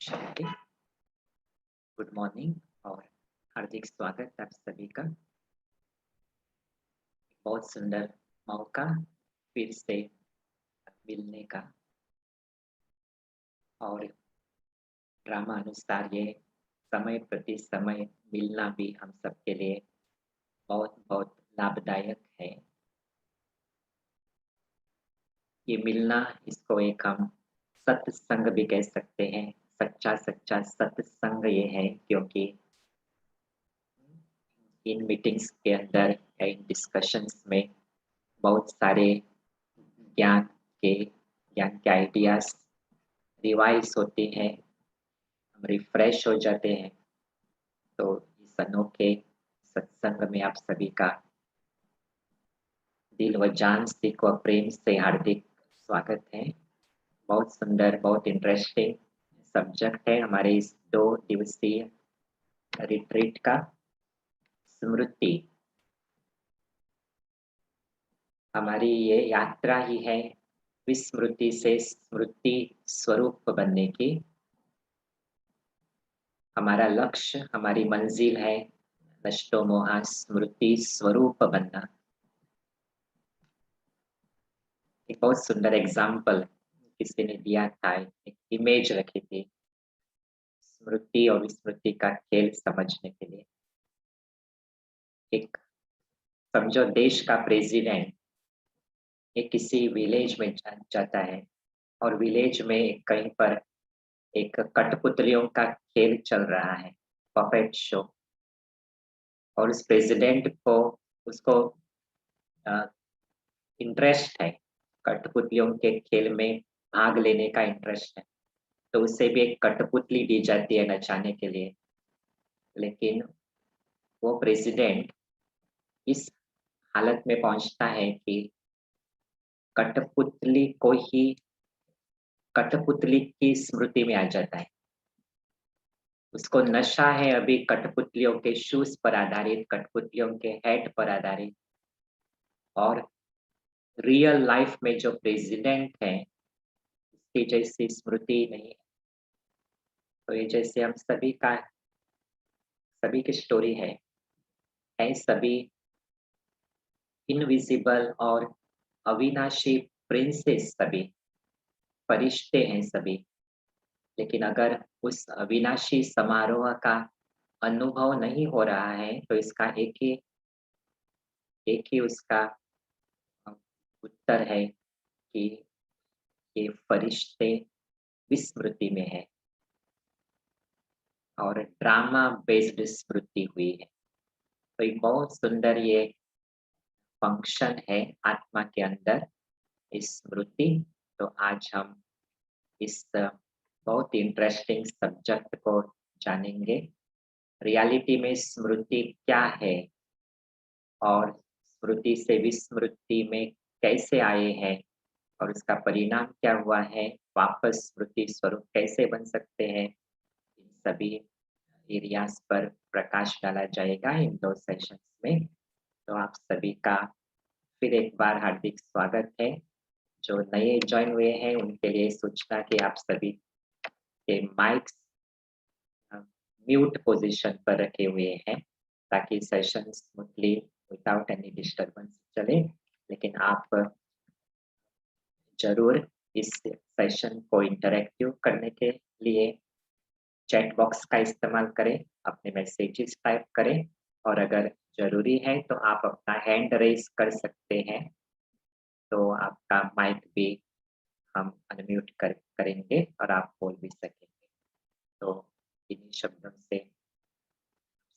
शांति। Good morning और हार्दिक स्वागत आप सभी का। बहुत सुंदर मौका फिर से मिलने का और ड्रामा अनुसार ये समय प्रति समय मिलना भी हम सबके लिए बहुत बहुत लाभदायक है। ये मिलना, इसको एक हम सत्संग भी कह सकते हैं। सच्चा सत्संग ये है, क्योंकि इन मीटिंग्स के अंदर या इन डिस्कशंस में बहुत सारे ज्ञान के आइडियाज रिवाइज होते हैं, हम रिफ्रेश हो जाते हैं। तो इस अनोखे सत्संग में आप सभी का दिल व जान से व प्रेम से हार्दिक स्वागत है। बहुत सुंदर, बहुत इंटरेस्टिंग सब्जेक्ट है हमारे इस 2 दिवसीय रिट्रीट का, स्मृति। हमारी ये यात्रा ही है विस्मृति से स्मृति स्वरूप बनने की। हमारा लक्ष्य, हमारी मंजिल है नष्टो मोहा स्मृति स्वरूप बनना। एक बहुत सुंदर एग्जाम्पल किसी ने दिया था, एक इमेज रखी थी स्मृति और विस्मृति का खेल समझने के लिए। एक समझो, देश का प्रेसिडेंट एक किसी विलेज में जाता है और विलेज में कहीं पर एक कठपुतलियों का खेल चल रहा है, पपेट शो। और उस प्रेसिडेंट को उसको इंटरेस्ट है, कठपुतलियों के खेल में भाग लेने का इंटरेस्ट है। तो उससे भी एक कठपुतली दी जाती है नचाने के लिए। लेकिन वो प्रेसिडेंट इस हालत में पहुंचता है कि कठपुतली को ही कठपुतली की स्मृति में आ जाता है। उसको नशा है अभी कठपुतलियों के शूज पर आधारित, कठपुतलियों के हेड पर आधारित। और रियल लाइफ में जो प्रेसिडेंट है उसकी जैसी स्मृति नहीं है। तो ये जैसे हम सभी की स्टोरी है सभी इनविजिबल और अविनाशी प्रिंसेस, सभी फरिश्ते हैं सभी। लेकिन अगर उस अविनाशी समारोह का अनुभव नहीं हो रहा है तो इसका एक ही उसका उत्तर है कि ये फरिश्ते विस्मृति में है और ड्रामा बेस्ड स्मृति हुई है। तो एक बहुत सुंदर ये फंक्शन है आत्मा के अंदर, इस स्मृति। तो आज हम इस बहुत इंटरेस्टिंग सब्जेक्ट को जानेंगे। रियलिटी में स्मृति क्या है और स्मृति से विस्मृति में कैसे आए हैं और उसका परिणाम क्या हुआ है, वापस स्मृति स्वरूप कैसे बन सकते हैं, इन सभी एरियाज पर प्रकाश डाला जाएगा इन 2 सेशंस में। तो आप सभी का फिर एक बार हार्दिक स्वागत है। जो नए ज्वाइन हुए हैं उनके लिए सूचना कि आप सभी के माइक्स म्यूट पोजीशन पर रखे हुए हैं ताकि session smoothly without any disturbance चले। लेकिन आप जरूर इस सेशन को इंटरैक्टिव करने के लिए चैट बॉक्स का इस्तेमाल करें, अपने मैसेजेस टाइप करें और अगर जरूरी है तो आप अपना हैंड रेज कर सकते हैं, तो आपका माइक भी हम अनम्यूट करेंगे और आप बोल भी सकेंगे। तो इन्हीं शब्दों से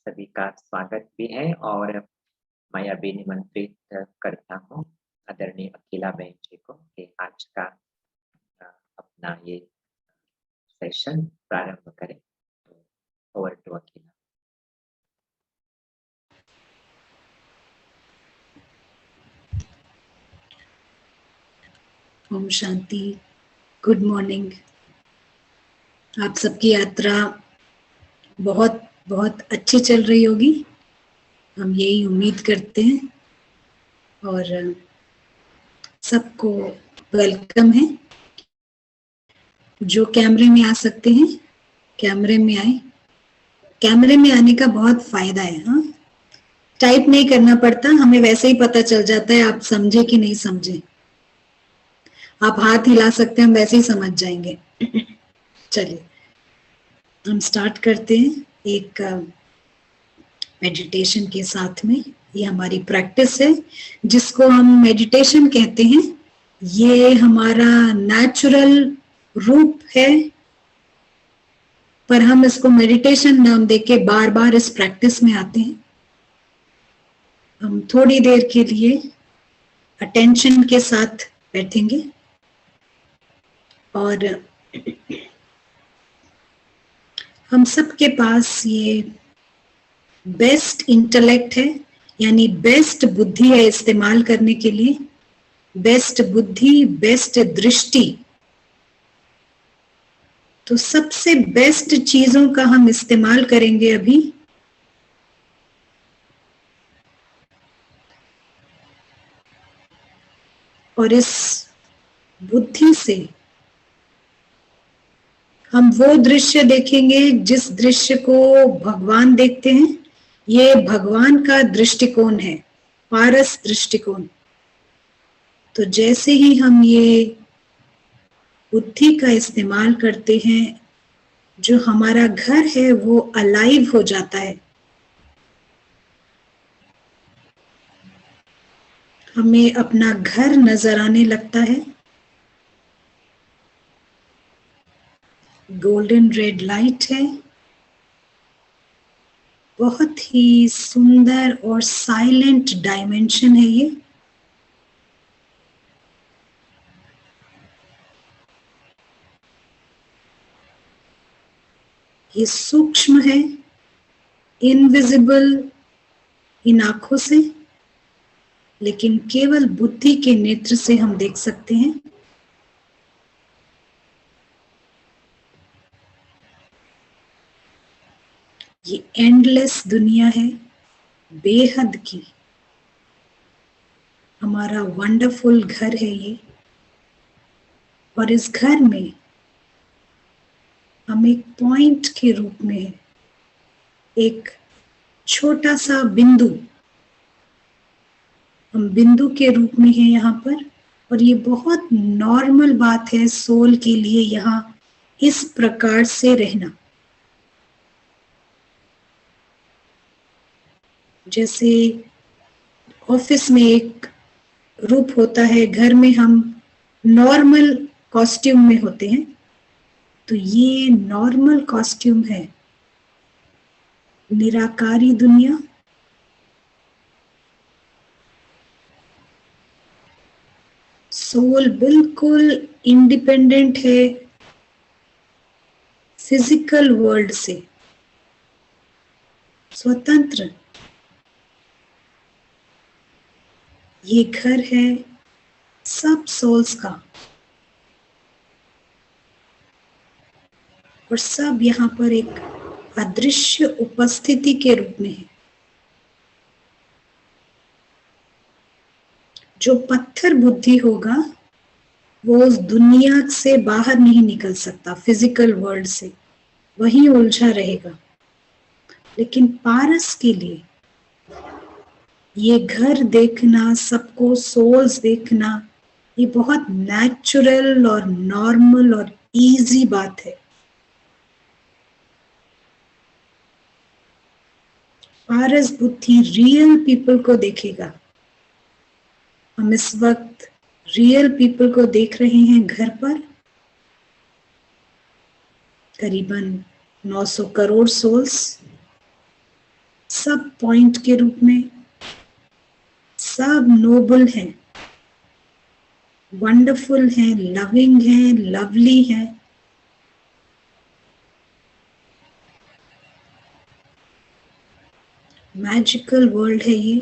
सभी का स्वागत भी है और मैं अभी निमंत्रित करता हूँ आदरणीय अखिला बहन जी को कि आज का अपना ये सेशन प्रारंभ करें। तो ओवर टू अखिला। ओम शांति। Good morning. आप सबकी यात्रा बहुत बहुत अच्छी चल रही होगी, हम यही उम्मीद करते हैं। और सबको वेलकम है। जो कैमरे में आ सकते हैं कैमरे में आए। कैमरे में आने का बहुत फायदा है। हाँ, टाइप नहीं करना पड़ता, हमें वैसे ही पता चल जाता है आप समझे कि नहीं समझे। आप हाथ हिला सकते हैं, हम वैसे ही समझ जाएंगे। चलिए हम स्टार्ट करते हैं एक मेडिटेशन के साथ में। ये हमारी प्रैक्टिस है जिसको हम मेडिटेशन कहते हैं। ये हमारा नेचुरल रूप है, पर हम इसको मेडिटेशन नाम देके बार बार इस प्रैक्टिस में आते हैं। हम थोड़ी देर के लिए अटेंशन के साथ बैठेंगे और हम सबके पास ये बेस्ट इंटेलेक्ट है, यानी बेस्ट बुद्धि है इस्तेमाल करने के लिए। बेस्ट बुद्धि, बेस्ट दृष्टि। तो सबसे बेस्ट चीजों का हम इस्तेमाल करेंगे अभी। और इस बुद्धि से हम वो दृश्य देखेंगे जिस दृश्य को भगवान देखते हैं। ये भगवान का दृष्टिकोण है, पारस दृष्टिकोण। तो जैसे ही हम ये बुद्धि का इस्तेमाल करते हैं, जो हमारा घर है वो अलाइव हो जाता है। हमें अपना घर नजर आने लगता है। गोल्डन रेड लाइट है, बहुत ही सुंदर और साइलेंट डायमेंशन है ये। ये सूक्ष्म है, इनविजिबल इन आंखों से, लेकिन केवल बुद्धि के नेत्र से हम देख सकते हैं। ये एंडलेस दुनिया है, बेहद की। हमारा वंडरफुल घर है ये। और इस घर में हम एक पॉइंट के रूप में है, एक छोटा सा बिंदु। हम बिंदु के रूप में हैं यहाँ पर। और ये बहुत नॉर्मल बात है सोल के लिए यहाँ इस प्रकार से रहना। जैसे ऑफिस में एक रूप होता है, घर में हम नॉर्मल कॉस्ट्यूम में होते हैं, तो ये नॉर्मल कॉस्ट्यूम है। निराकारी दुनिया, सोल बिल्कुल इंडिपेंडेंट है फिजिकल वर्ल्ड से, स्वतंत्र। ये घर है सब सोल्स का, और सब यहाँ पर एक अदृश्य उपस्थिति के रूप में है। जो पत्थर बुद्धि होगा वो उस दुनिया से बाहर नहीं निकल सकता, फिजिकल वर्ल्ड से वहीं उलझा रहेगा। लेकिन पारस के लिए ये घर देखना, सबको सोल्स देखना, ये बहुत नेचुरल और नॉर्मल और इजी बात है। पारस बुद्धि रियल पीपल को देखेगा। हम इस वक्त रियल पीपल को देख रहे हैं घर पर। करीबन 900 करोड़ सोल्स, सब पॉइंट के रूप में, सब नोबल हैं, वंडरफुल हैं, लविंग हैं, लवली हैं। मैजिकल वर्ल्ड है ये।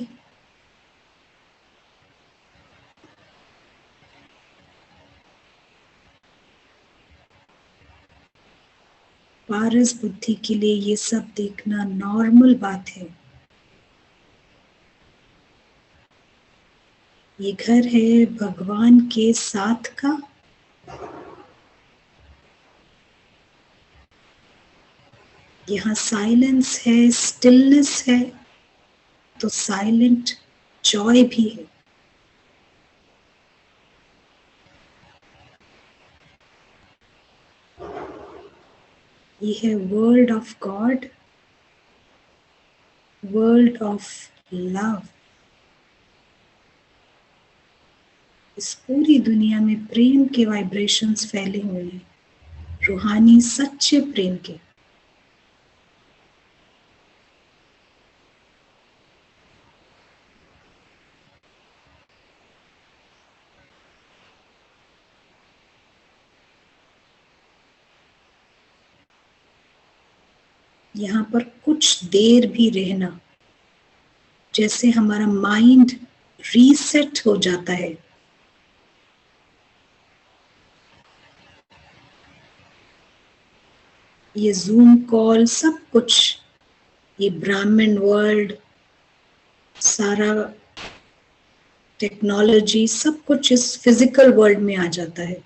पारस बुद्धि के लिए ये सब देखना नॉर्मल बात है। ये घर है भगवान के साथ का। यहाँ साइलेंस है, स्टिलनेस है, तो साइलेंट जॉय भी है। ये है world of God, world of love. इस पूरी दुनिया में प्रेम के वाइब्रेशंस फैले हुए हैं, रूहानी सच्चे प्रेम के। यहाँ पर कुछ देर भी रहना, जैसे हमारा माइंड रीसेट हो जाता है। ये जूम कॉल, सब कुछ, ये ब्राह्मण वर्ल्ड, सारा टेक्नोलॉजी, सब कुछ इस फिजिकल वर्ल्ड में आ जाता है।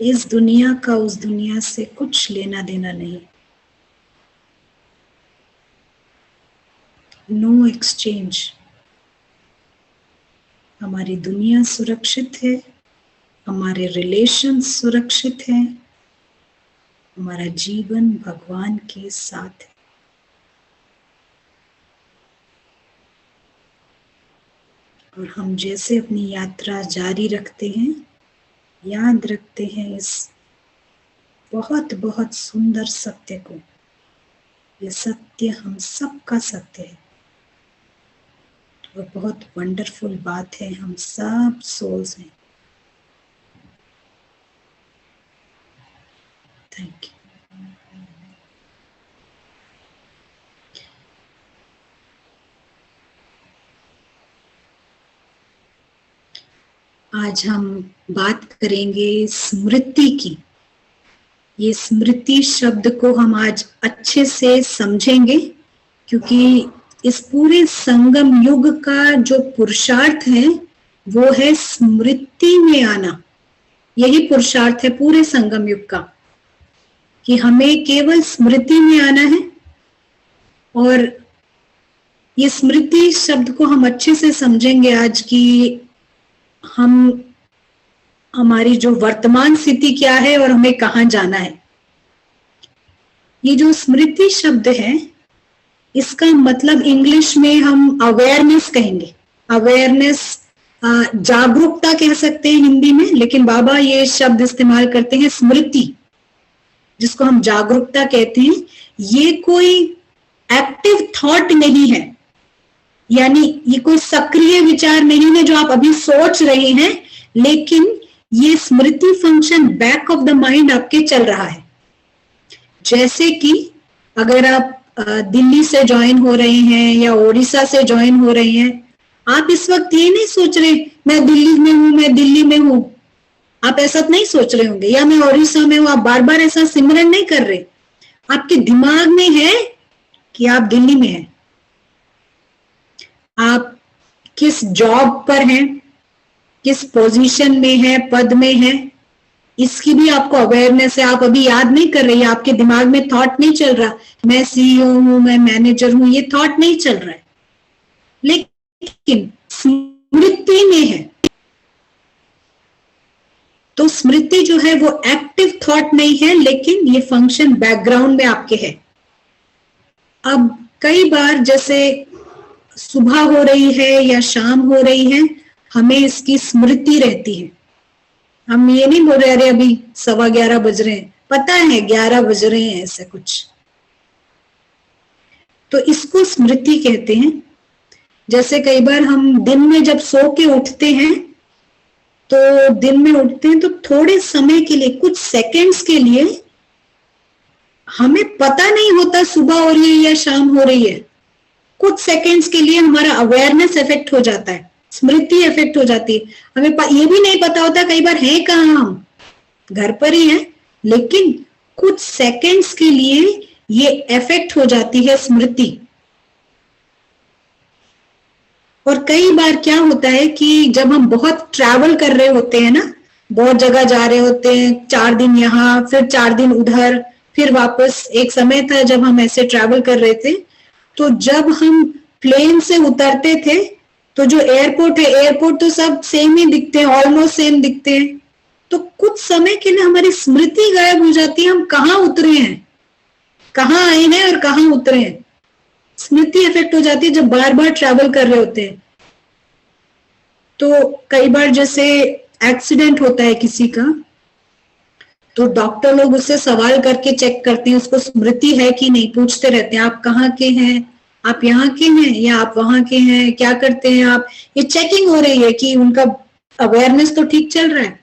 इस दुनिया का उस दुनिया से कुछ लेना देना नहीं। No exchange. हमारी दुनिया सुरक्षित है, हमारे रिलेशन सुरक्षित हैं, हमारा जीवन भगवान के साथ है। और हम जैसे अपनी यात्रा जारी रखते हैं, याद रखते हैं इस बहुत बहुत सुंदर सत्य को। ये सत्य हम सबका सत्य है और बहुत वंडरफुल बात है, हम सब सोल्स हैं। Thank you. आज हम बात करेंगे स्मृति की। ये स्मृति शब्द को हम आज अच्छे से समझेंगे, क्योंकि इस पूरे संगम युग का जो पुरुषार्थ है वो है स्मृति में आना। यही पुरुषार्थ है पूरे संगम युग का, कि हमें केवल स्मृति में आना है। और ये स्मृति शब्द को हम अच्छे से समझेंगे आज, कि हम हमारी जो वर्तमान स्थिति क्या है और हमें कहाँ जाना है। ये जो स्मृति शब्द है, इसका मतलब इंग्लिश में हम अवेयरनेस कहेंगे। अवेयरनेस, जागरूकता कह सकते हैं हिंदी में, लेकिन बाबा ये शब्द इस्तेमाल करते हैं स्मृति, जिसको हम जागरूकता कहते हैं। ये कोई एक्टिव थॉट नहीं है, यानी ये कोई सक्रिय विचार नहीं है जो आप अभी सोच रहे हैं, लेकिन ये स्मृति function back of the mind आपके चल रहा है। जैसे कि अगर आप दिल्ली से ज्वाइन हो रहे हैं या ओडिशा से ज्वाइन हो रहे हैं, आप इस वक्त ये नहीं सोच रहे मैं दिल्ली में हूं, मैं दिल्ली में हूं। आप ऐसा नहीं सोच रहे होंगे, या मैं ओडिशा में हूं। आप बार बार ऐसा सिमरन नहीं कर रहे। आपके दिमाग में है कि आप दिल्ली में हैं, आप किस जॉब पर हैं, किस पोजीशन में है, पद में है, इसकी भी आपको अवेयरनेस है। आप अभी याद नहीं कर रही, आपके दिमाग में थॉट नहीं चल रहा मैं सीईओ हूं, मैं मैनेजर हूं, ये थॉट नहीं चल रहा है, लेकिन स्मृति में है। तो स्मृति जो है वो एक्टिव थॉट नहीं है, लेकिन ये फंक्शन बैकग्राउंड में आपके है। अब कई बार जैसे सुबह हो रही है या शाम हो रही है, हमें इसकी स्मृति रहती है। हम ये नहीं बोल रहे अरे अभी 11:15 बज रहे हैं, पता है 11 बज रहे हैं, ऐसा कुछ। तो इसको स्मृति कहते हैं। जैसे कई बार हम दिन में जब सो के उठते हैं, तो दिन में उठते हैं तो थोड़े समय के लिए, कुछ सेकंड्स के लिए हमें पता नहीं होता सुबह हो रही है या शाम हो रही है। कुछ सेकंड्स के लिए हमारा अवेयरनेस इफेक्ट हो जाता है, स्मृति इफेक्ट हो जाती है। हमें ये भी नहीं पता होता कई बार है कहाँ, हम घर पर ही हैं, लेकिन कुछ सेकंड्स के लिए ये इफेक्ट हो जाती है स्मृति। और कई बार क्या होता है कि जब हम बहुत ट्रैवल कर रहे होते हैं ना, बहुत जगह जा रहे होते हैं, 4 दिन यहाँ फिर 4 दिन उधर, फिर वापस। एक समय था जब हम ऐसे ट्रैवल कर रहे थे, तो जब हम प्लेन से उतरते थे तो जो एयरपोर्ट है, एयरपोर्ट तो सब सेम ही दिखते हैं, ऑलमोस्ट सेम दिखते हैं, तो कुछ समय के लिए हमारी स्मृति गायब हो जाती है, हम कहाँ उतरे हैं, कहाँ आए हैं और कहाँ उतरे हैं। स्मृति इफेक्ट हो जाती है जब बार बार ट्रैवल कर रहे होते हैं। तो कई बार जैसे एक्सीडेंट होता है किसी का, तो डॉक्टर लोग उससे सवाल करके चेक करते हैं उसको स्मृति है कि नहीं, पूछते रहते हैं आप कहाँ के हैं, आप यहाँ के हैं या आप वहां के हैं, क्या करते हैं आप, ये चेकिंग हो रही है कि उनका अवेयरनेस तो ठीक चल रहा है।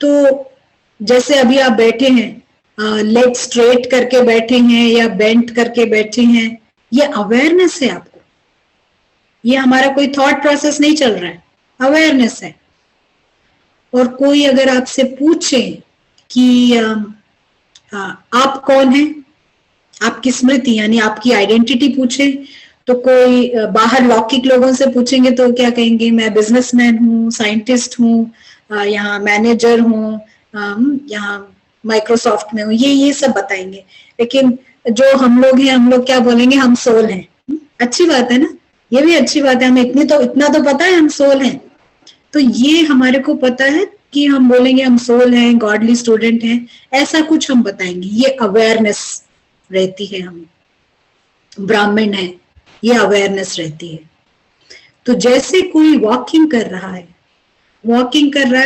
तो जैसे अभी आप बैठे हैं, लेग स्ट्रेट करके बैठे हैं या बेंट करके बैठे हैं, ये अवेयरनेस है आपको, ये हमारा कोई थॉट प्रोसेस नहीं चल रहा है, अवेयरनेस है। और कोई अगर आपसे पूछे कि आप कौन हैं, आपकी स्मृति यानी आपकी आइडेंटिटी पूछे, तो कोई बाहर लौकिक लोगों से पूछेंगे तो क्या कहेंगे, मैं बिजनेसमैन हूँ, साइंटिस्ट हूँ, यहाँ मैनेजर हूँ, यहाँ माइक्रोसॉफ्ट में हूँ, ये सब बताएंगे। लेकिन जो हम लोग हैं, हम लोग क्या बोलेंगे, हम सोल हैं। अच्छी बात है ना, ये भी अच्छी बात है, हमें इतना तो पता है हम सोल हैं। तो ये हमारे को पता है कि हम बोलेंगे हम सोल हैं, गॉडली स्टूडेंट हैं, ऐसा कुछ हम बताएंगे, ये अवेयरनेस रहती है। हम ब्राह्मण है, ये अवेयरनेस रहती है। तो जैसे कोई वॉकिंग कर रहा है,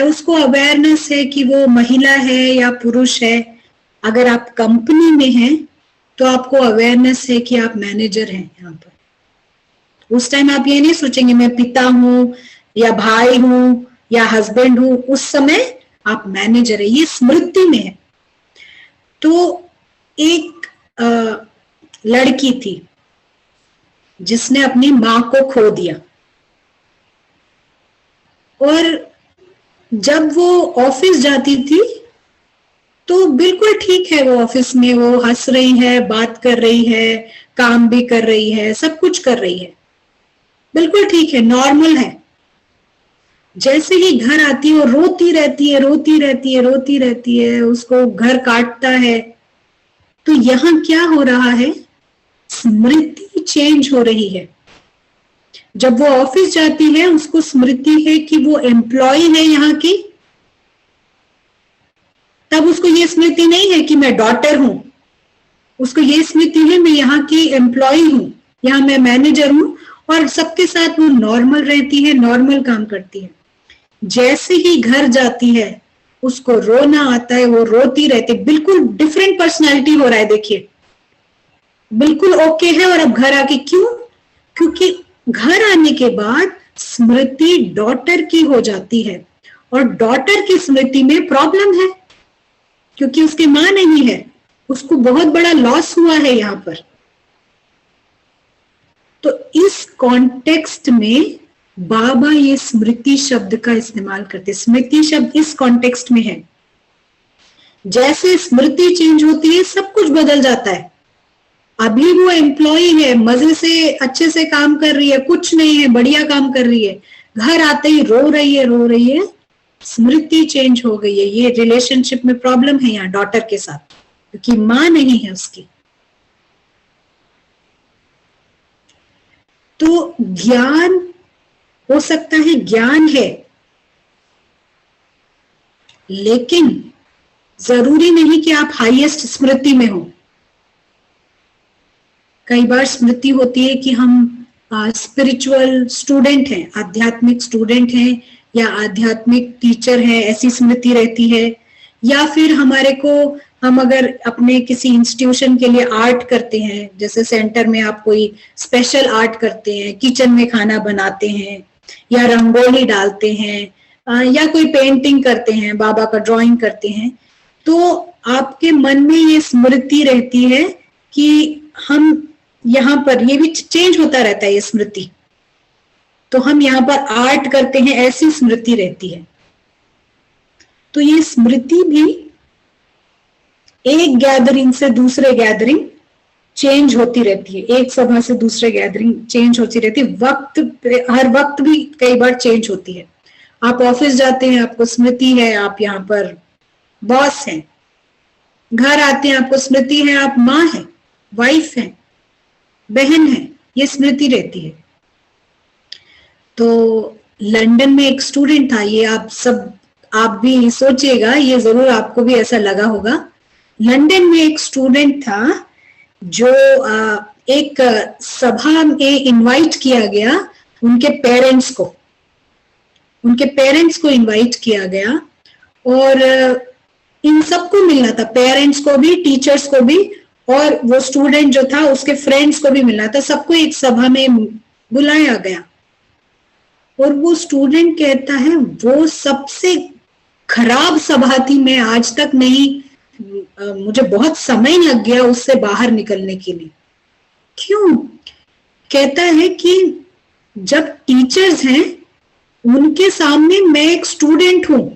उसको अवेयरनेस है कि वो महिला है या पुरुष है। अगर आप कंपनी में हैं तो आपको अवेयरनेस है कि आप मैनेजर हैं यहाँ पर। उस टाइम आप ये नहीं सोचेंगे मैं पिता हूँ या भाई हूँ या हस्बैंड हूँ, उस समय आप मैनेजर है, ये स्मृति में है। तो एक लड़की थी जिसने अपनी माँ को खो दिया, और जब वो ऑफिस जाती थी तो बिल्कुल ठीक है, वो ऑफिस में वो हंस रही है, बात कर रही है, काम भी कर रही है, सब कुछ कर रही है, बिल्कुल ठीक है, नॉर्मल है। जैसे ही घर आती है वो रोती रहती है, उसको घर काटता है। तो यहाँ क्या हो रहा है, स्मृति चेंज हो रही है। जब वो ऑफिस जाती है उसको स्मृति है कि वो एम्प्लॉय है यहाँ की, तब उसको ये स्मृति नहीं है कि मैं डॉटर हूं, उसको ये स्मृति है मैं यहाँ की एम्प्लॉय हूं, यहाँ मैं मैनेजर हूं, और सबके साथ वो नॉर्मल रहती है, नॉर्मल काम करती है। जैसे ही घर जाती है उसको रोना आता है, वो रोती रहती है, बिल्कुल डिफरेंट पर्सनालिटी हो रहा है, देखिए बिल्कुल ओके है। और अब घर आके क्यों, क्योंकि घर आने के बाद स्मृति डॉटर की हो जाती है, और डॉटर की स्मृति में प्रॉब्लम है क्योंकि उसकी मां नहीं है, उसको बहुत बड़ा लॉस हुआ है यहाँ पर। तो इस कॉन्टेक्स्ट में बाबा ये स्मृति शब्द का इस्तेमाल करते। स्मृति शब्द इस कॉन्टेक्स्ट में है, जैसे स्मृति चेंज होती है सब कुछ बदल जाता है। अभी वो एम्प्लॉय है, मजे से अच्छे से काम कर रही है, कुछ नहीं है, बढ़िया काम कर रही है, घर आते ही रो रही है, स्मृति चेंज हो गई है। ये रिलेशनशिप में प्रॉब्लम है यहाँ डॉटर के साथ, क्योंकि मां नहीं है उसकी। तो ज्ञान हो सकता है, ज्ञान है, लेकिन जरूरी नहीं कि आप हाईएस्ट स्मृति में हो। कई बार स्मृति होती है कि हम स्पिरिचुअल स्टूडेंट हैं, आध्यात्मिक स्टूडेंट हैं या आध्यात्मिक टीचर हैं, ऐसी स्मृति रहती है। या फिर हमारे को, हम अगर अपने किसी इंस्टीट्यूशन के लिए आर्ट करते हैं, जैसे सेंटर में आप कोई स्पेशल आर्ट करते हैं, किचन में खाना बनाते हैं या रंगोली डालते हैं या कोई पेंटिंग करते हैं, बाबा का ड्राइंग करते हैं, तो आपके मन में ये स्मृति रहती है कि हम यहाँ पर, ये भी चेंज होता रहता है ये स्मृति, तो हम यहाँ पर आर्ट करते हैं, ऐसी स्मृति रहती है। तो ये स्मृति भी एक गैदरिंग से दूसरे गैदरिंग चेंज होती रहती है, एक सभा से दूसरे गैदरिंग चेंज होती रहती है, हर वक्त भी कई बार चेंज होती है। आप ऑफिस जाते हैं, आपको स्मृति है आप यहाँ पर बॉस हैं। घर आते हैं, आपको स्मृति है आप माँ हैं, वाइफ हैं, बहन हैं, ये स्मृति रहती है। तो लंदन में एक स्टूडेंट था, ये आप भी सोचिएगा, ये जरूर आपको भी ऐसा लगा होगा। लंदन में एक स्टूडेंट था जो एक सभा में इनवाइट किया गया, उनके पेरेंट्स को इनवाइट किया गया और इन सबको मिलना था, पेरेंट्स को भी, टीचर्स को भी, और वो स्टूडेंट जो था उसके फ्रेंड्स को भी मिलना था, सबको एक सभा में बुलाया गया। और वो स्टूडेंट कहता है वो सबसे खराब सभा थी, मैं आज तक नहीं, मुझे बहुत समय लग गया उससे बाहर निकलने के लिए। क्यों? कहता है कि जब टीचर्स हैं उनके सामने मैं एक स्टूडेंट हूं,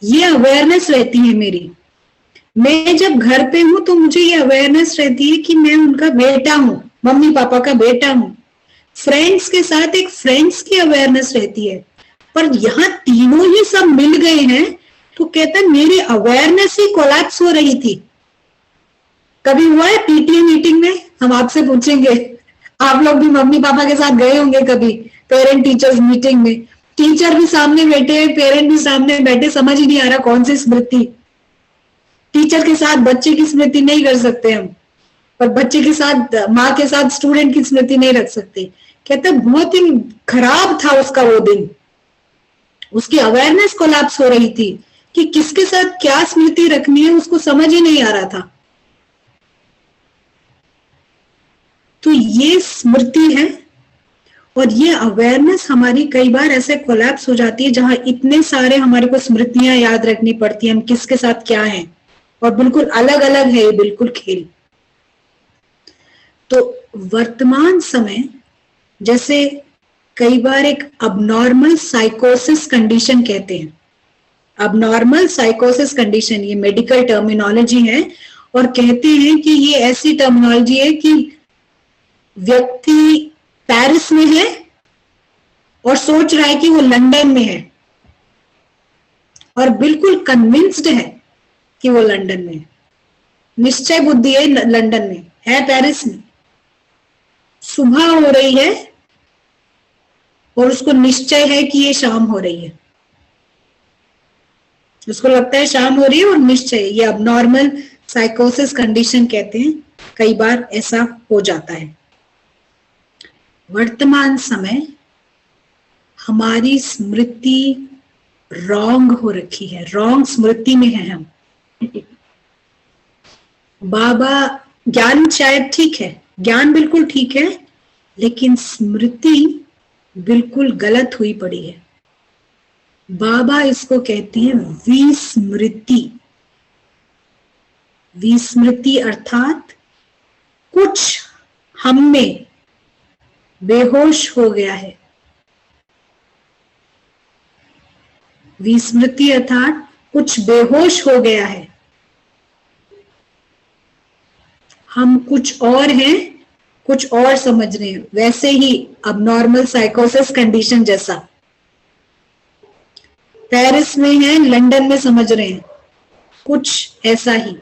ये अवेयरनेस रहती है मेरी। मैं जब घर पे हूं तो मुझे ये अवेयरनेस रहती है कि मैं उनका बेटा हूं, मम्मी पापा का बेटा हूं। फ्रेंड्स के साथ एक फ्रेंड्स की अवेयरनेस रहती है, पर यहाँ तीनों ही सब मिल गए हैं तो कहता है मेरी अवेयरनेस ही कोलैप्स हो रही थी। कभी हुआ है पीटीए मीटिंग में? हम आपसे पूछेंगे, आप लोग भी मम्मी पापा के साथ गए होंगे कभी पेरेंट टीचर्स मीटिंग में, टीचर भी सामने बैठे, पेरेंट भी सामने बैठे, समझ ही नहीं आ रहा कौन सी स्मृति। टीचर के साथ बच्चे की स्मृति नहीं कर सकते हम, और बच्चे के साथ माँ के साथ स्टूडेंट की स्मृति नहीं रख सकते। कहते बहुत ही खराब था उसका वो दिन, उसकी अवेयरनेस कोलैप्स हो रही थी कि किसके साथ क्या स्मृति रखनी है, उसको समझ ही नहीं आ रहा था। तो ये स्मृति है, और ये अवेयरनेस हमारी कई बार ऐसे कोलैप्स हो जाती है जहां इतने सारे हमारे को स्मृतियां याद रखनी पड़ती है, हम किसके साथ क्या हैं, और बिल्कुल अलग अलग है, बिल्कुल खेल। तो वर्तमान समय जैसे कई बार एक अबनॉर्मल साइकोसिस कंडीशन कहते हैं, अबनॉर्मल साइकोसिस कंडीशन, ये मेडिकल टर्मिनोलॉजी है, और कहते हैं कि ये ऐसी टर्मिनोलॉजी है कि व्यक्ति पेरिस में है और सोच रहा है कि वो लंदन में है, और बिल्कुल कन्विंस्ड है कि वो लंदन में है, निश्चय बुद्धि है लंदन में है, पेरिस में। सुबह हो रही है और उसको निश्चय है कि ये शाम हो रही है, उसको लगता है शाम हो रही है और निश्चय, ये अबनॉर्मल साइकोसिस कंडीशन कहते हैं। कई बार ऐसा हो जाता है। वर्तमान समय हमारी स्मृति रॉन्ग हो रखी है, रॉन्ग स्मृति में है हम। बाबा ज्ञान शायद ठीक है, ज्ञान बिल्कुल ठीक है, लेकिन स्मृति बिल्कुल गलत हुई पड़ी है। बाबा इसको कहते हैं विस्मृति। विस्मृति अर्थात कुछ हम में बेहोश हो गया है। विस्मृति अर्थात कुछ बेहोश हो गया है, हम कुछ और हैं, कुछ और समझ रहे हैं, वैसे ही अबनॉर्मल साइकोसिस कंडीशन जैसा। पेरिस में है, लंदन में समझ रहे हैं, कुछ ऐसा ही।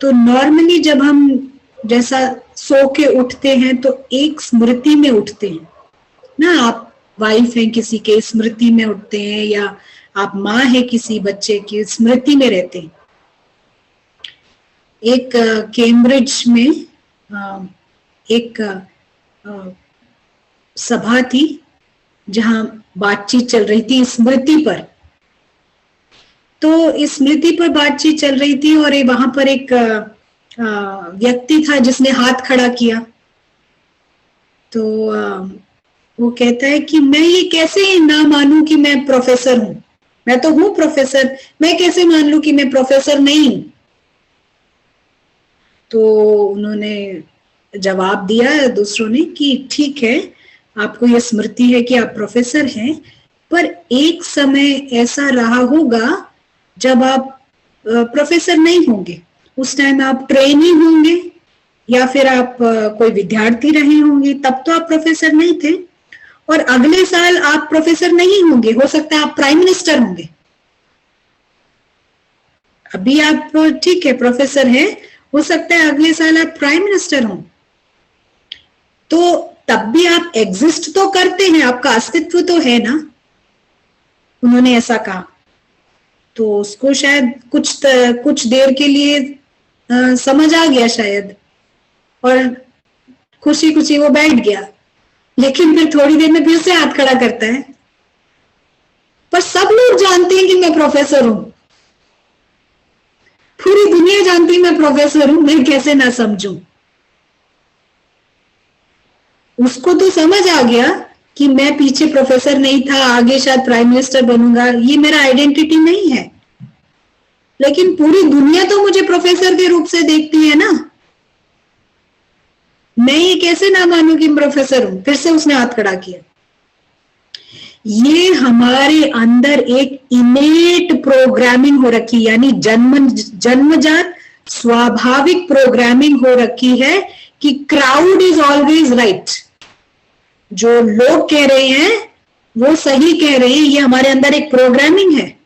तो नॉर्मली जब हम जैसा सो के उठते हैं तो एक स्मृति में उठते हैं ना, आप वाइफ हैं किसी के स्मृति में उठते हैं, या आप माँ है किसी बच्चे की स्मृति में रहते हैं। एक कैम्ब्रिज में एक सभा थी जहां बातचीत चल रही थी स्मृति पर। तो स्मृति पर बातचीत चल रही थी और वहां पर एक व्यक्ति था जिसने हाथ खड़ा किया। तो वो कहता है कि मैं ये कैसे ना मानूं कि मैं प्रोफेसर हूं, मैं तो हूं प्रोफेसर, मैं कैसे मान लूं कि मैं प्रोफेसर नहीं हूं। तो उन्होंने जवाब दिया दूसरों ने कि ठीक है, आपको ये स्मृति है कि आप प्रोफेसर हैं, पर एक समय ऐसा रहा होगा जब आप प्रोफेसर नहीं होंगे, उस टाइम आप ट्रेनी होंगे या फिर आप कोई विद्यार्थी रहे होंगे, तब तो आप प्रोफेसर नहीं थे, और अगले साल आप प्रोफेसर नहीं होंगे, हो सकता है आप प्राइम मिनिस्टर होंगे। अभी आप ठीक है प्रोफेसर है, हो सकता है अगले साल आप प्राइम मिनिस्टर हो, तो तब भी आप एग्जिस्ट तो करते हैं, आपका अस्तित्व तो है ना। उन्होंने ऐसा कहा, तो उसको शायद कुछ देर के लिए समझ आ गया शायद, और खुशी खुशी वो बैठ गया, लेकिन फिर थोड़ी देर में फिर से हाथ खड़ा करता है। पर सब लोग जानते हैं कि मैं प्रोफेसर हूं, पूरी दुनिया जानती है मैं प्रोफेसर हूं, मैं कैसे ना समझूं। उसको तो समझ आ गया कि मैं पीछे प्रोफेसर नहीं था, आगे शायद प्राइम मिनिस्टर बनूंगा, ये मेरा आइडेंटिटी नहीं है, लेकिन पूरी दुनिया तो मुझे प्रोफेसर के रूप से देखती है ना, मैं ये कैसे ना मानूं कि प्रोफेसर हूं। फिर से उसने हाथ खड़ा किया। ये हमारे अंदर एक इनेट प्रोग्रामिंग हो रखी, यानी जन्मजात स्वाभाविक प्रोग्रामिंग हो रखी है कि क्राउड इज ऑलवेज राइट। जो लोग कह रहे हैं वो सही कह रहे हैं, ये हमारे अंदर एक प्रोग्रामिंग है।